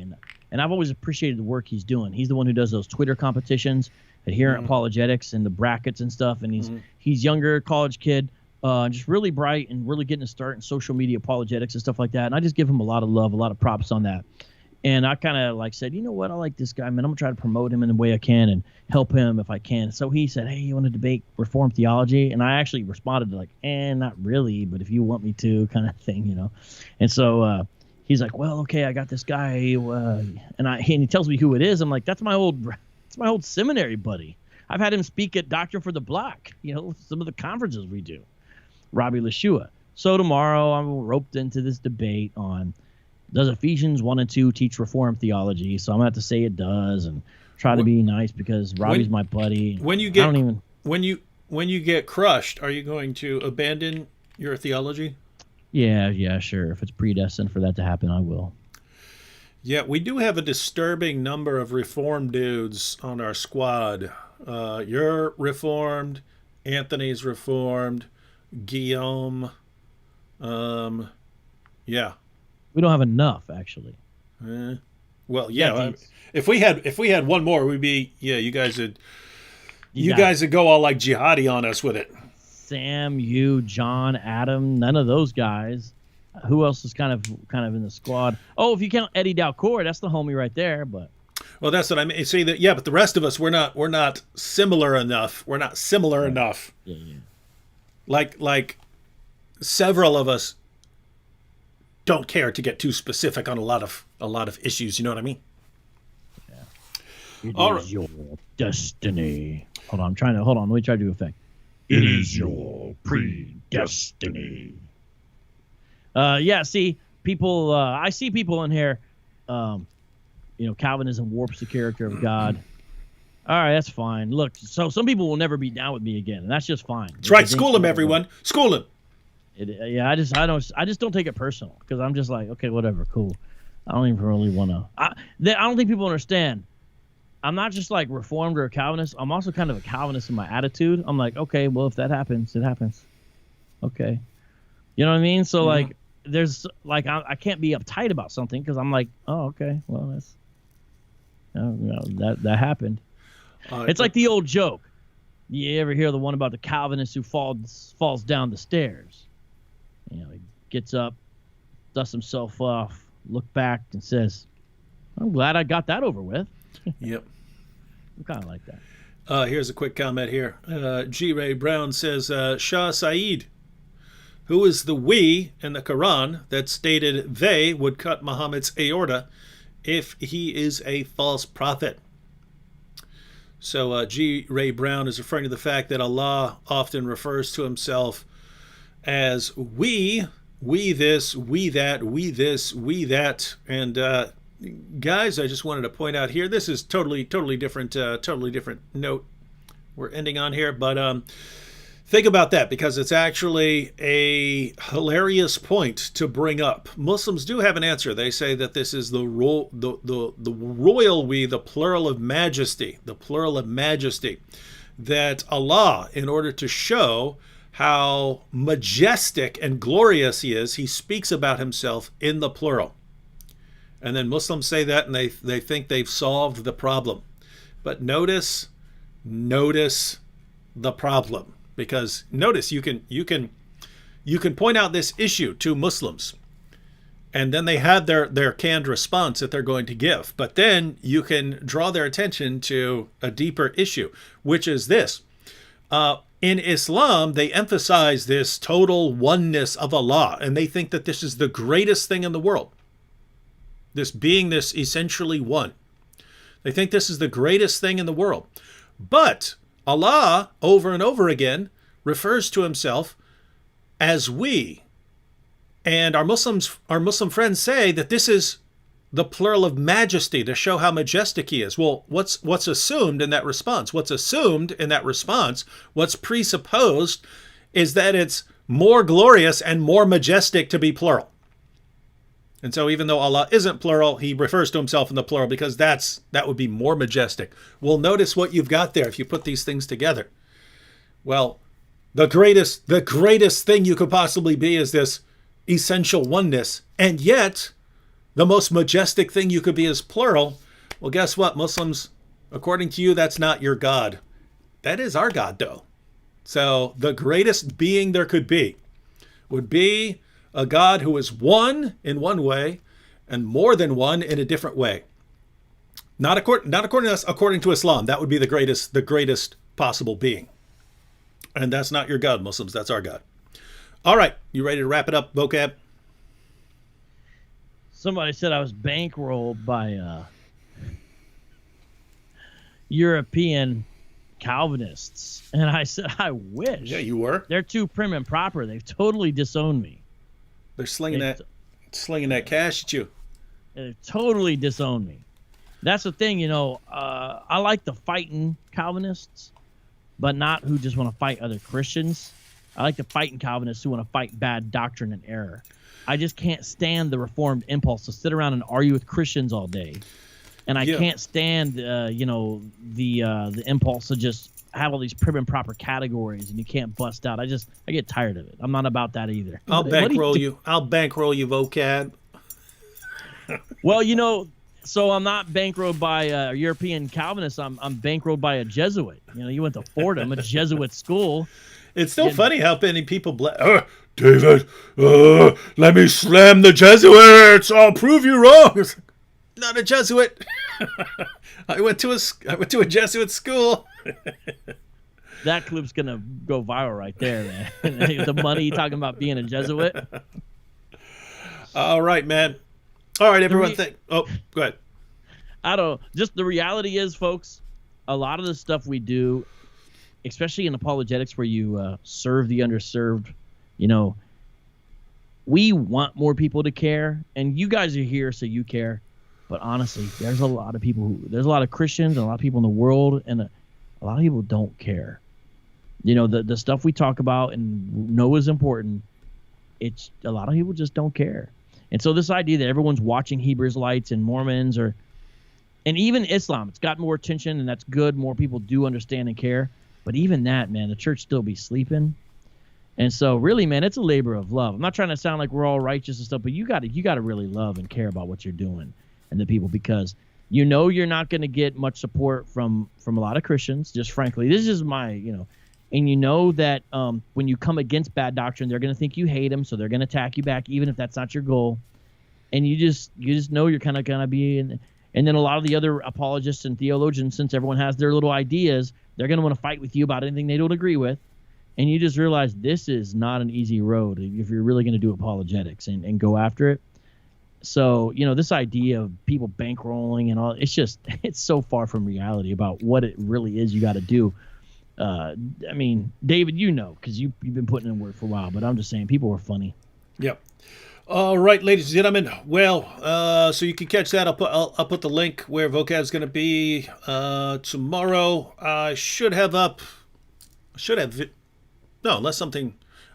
and I've always appreciated the work he's doing. He's the one who does those Twitter competitions, adherent apologetics and the brackets and stuff, and he's younger, college kid, just really bright and really getting a start in social media apologetics and stuff like that. And I just give him a lot of love, a lot of props on that. And I kind of like said, you know what, I like this guy, man. I'm gonna try to promote him in the way I can and help him if I can. So he said, hey, you want to debate Reformed theology? And I actually responded like, not really, but if you want me to, kind of thing, you know. And so he's like, well, okay, I got this guy, and he tells me who it is. I'm like, that's my old seminary buddy. I've had him speak at Doctrine for the Black, you know, some of the conferences we do. Robbie Leshua. So tomorrow I'm roped into this debate on, does Ephesians 1 and 2 teach Reformed theology? So I'm going to have to say it does and try to be nice because Robbie's my buddy. When you get crushed, are you going to abandon your theology? Yeah, sure. If it's predestined for that to happen, I will. Yeah, we do have a disturbing number of Reformed dudes on our squad. You're Reformed, Anthony's Reformed, Guillaume. Yeah. We don't have enough, actually. Well, yeah. If we had one more, we'd be you guys would go all like jihadi on us with it. Sam, you, John, Adam, none of those guys. Who else is kind of in the squad? Oh, if you count Eddie Dalcourt, that's the homie right there. But well, that's what I mean. See that? Yeah, but the rest of us, we're not similar enough. We're not similar enough. Yeah. Like several of us don't care to get too specific on a lot of issues. You know what I mean? Yeah. It is your destiny. Hold on. Let me try to do effect. It is your predestiny. See, people, I see people in here, Calvinism warps the character of God. All right, that's fine. Look, so some people will never be down with me again, and that's just fine. That's right. School them, everyone. School them. I just don't take it personal because I'm just like, okay, whatever, cool. I don't even really want to. I don't think people understand. I'm not just like Reformed or a Calvinist. I'm also kind of a Calvinist in my attitude. I'm like, okay, well, if that happens, it happens. Okay. You know what I mean? So like, there's like, I can't be uptight about something because I'm like, oh, okay, well, that's, that happened. It's like the old joke. You ever hear the one about the Calvinist who falls down the stairs? He gets up, dusts himself off, look back and says, I'm glad I got that over with. Yep. I'm kind of like that. Here's a quick comment here. G. Ray Brown says, Shah Saeed, who is the we in the Quran that stated they would cut Muhammad's aorta if he is a false prophet? So G. Ray Brown is referring to the fact that Allah often refers to himself as we this, we that, we this, we that. And guys, I just wanted to point out here, this is totally different note we're ending on here, but think about that because it's actually a hilarious point to bring up. Muslims do have an answer. They say that this is the royal we, the plural of majesty, that Allah, in order to show how majestic and glorious he is, he speaks about himself in the plural. And then Muslims say that and they think they've solved the problem. But notice the problem. Because notice you can point out this issue to Muslims, and then they have their canned response that they're going to give. But then you can draw their attention to a deeper issue, which is this. In Islam, they emphasize this total oneness of Allah, and they think that this is the greatest thing in the world. This being this essentially one. They think this is the greatest thing in the world. But Allah, over and over again, refers to himself as we. And our Muslim friends say that this is the plural of majesty to show how majestic he is. Well, what's assumed in that response? What's presupposed is that it's more glorious and more majestic to be plural. And so even though Allah isn't plural, he refers to himself in the plural because that would be more majestic. Well, notice what you've got there if you put these things together. Well, the greatest thing you could possibly be is this essential oneness. And yet, the most majestic thing you could be is plural. Well, guess what, Muslims? According to you, that's not your God. That is our God, though. So the greatest being there could be would be a God who is one in one way and more than one in a different way. Not according to us, according to Islam. That would be the greatest possible being. And that's not your God, Muslims. That's our God. All right. You ready to wrap it up, Vocab? Somebody said I was bankrolled by European Calvinists. And I said, I wish. Yeah, you were. They're too prim and proper. They've totally disowned me. They're slinging that cash at you. They've totally disowned me. That's the thing, I like the fighting Calvinists, but not who just want to fight other Christians. I like the fighting Calvinists who want to fight bad doctrine and error. I just can't stand the Reformed impulse to sit around and argue with Christians all day. And I can't stand, the impulse to just have all these prim and proper categories and you can't bust out. I get tired of it. I'm not about that either. I'll bankroll you. I'll bankroll you, Vocab. Well, so I'm not bankrolled by a European Calvinist. I'm bankrolled by a Jesuit. You went to Fordham, a Jesuit school. It's still funny how many people David, let me slam the Jesuits. I'll prove you wrong. Not a Jesuit. I went to a Jesuit school. That clip's gonna go viral right there, man. The money talking about being a Jesuit. All right, man. All right, everyone. Go ahead. Just the reality is, folks, a lot of the stuff we do, especially in apologetics where you serve the underserved, we want more people to care, and you guys are here so you care. But honestly, there's a lot of Christians and a lot of people in the world, and a lot of people don't care. The stuff we talk about and know is important. It's a lot of people just don't care. And so this idea that everyone's watching Hebrew Israelites and Mormons and even Islam, it's got more attention, and that's good. More people do understand and care. But even that, man, the church still be sleeping. And so really, man, it's a labor of love. I'm not trying to sound like we're all righteous and stuff, but you got to really love and care about what you're doing and the people, because you're not going to get much support from a lot of Christians, just frankly. This is my, and that when you come against bad doctrine, they're going to think you hate them, so they're going to attack you back, even if that's not your goal. And you just know you're kind of going to be in. And then a lot of the other apologists and theologians, since everyone has their little ideas, they're going to want to fight with you about anything they don't agree with. And you just realize this is not an easy road if you're really going to do apologetics and go after it. So, this idea of people bankrolling and all, it's so far from reality about what it really is you got to do. David, because you've been putting in work for a while, but I'm just saying people were funny. Yep. All right, ladies and gentlemen. Well, so you can catch that. I'll put the link where Vocab's going to be tomorrow. I should have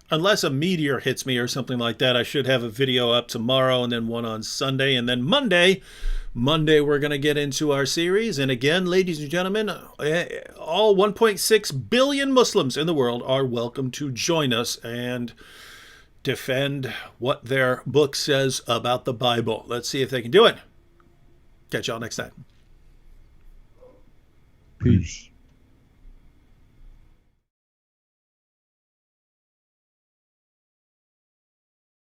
unless a meteor hits me or something like that, I should have a video up tomorrow and then one on Sunday. And then Monday we're going to get into our series. And again, ladies and gentlemen, all 1.6 billion Muslims in the world are welcome to join us and defend what their book says about the Bible. Let's see if they can do it. Catch y'all next time. Peace.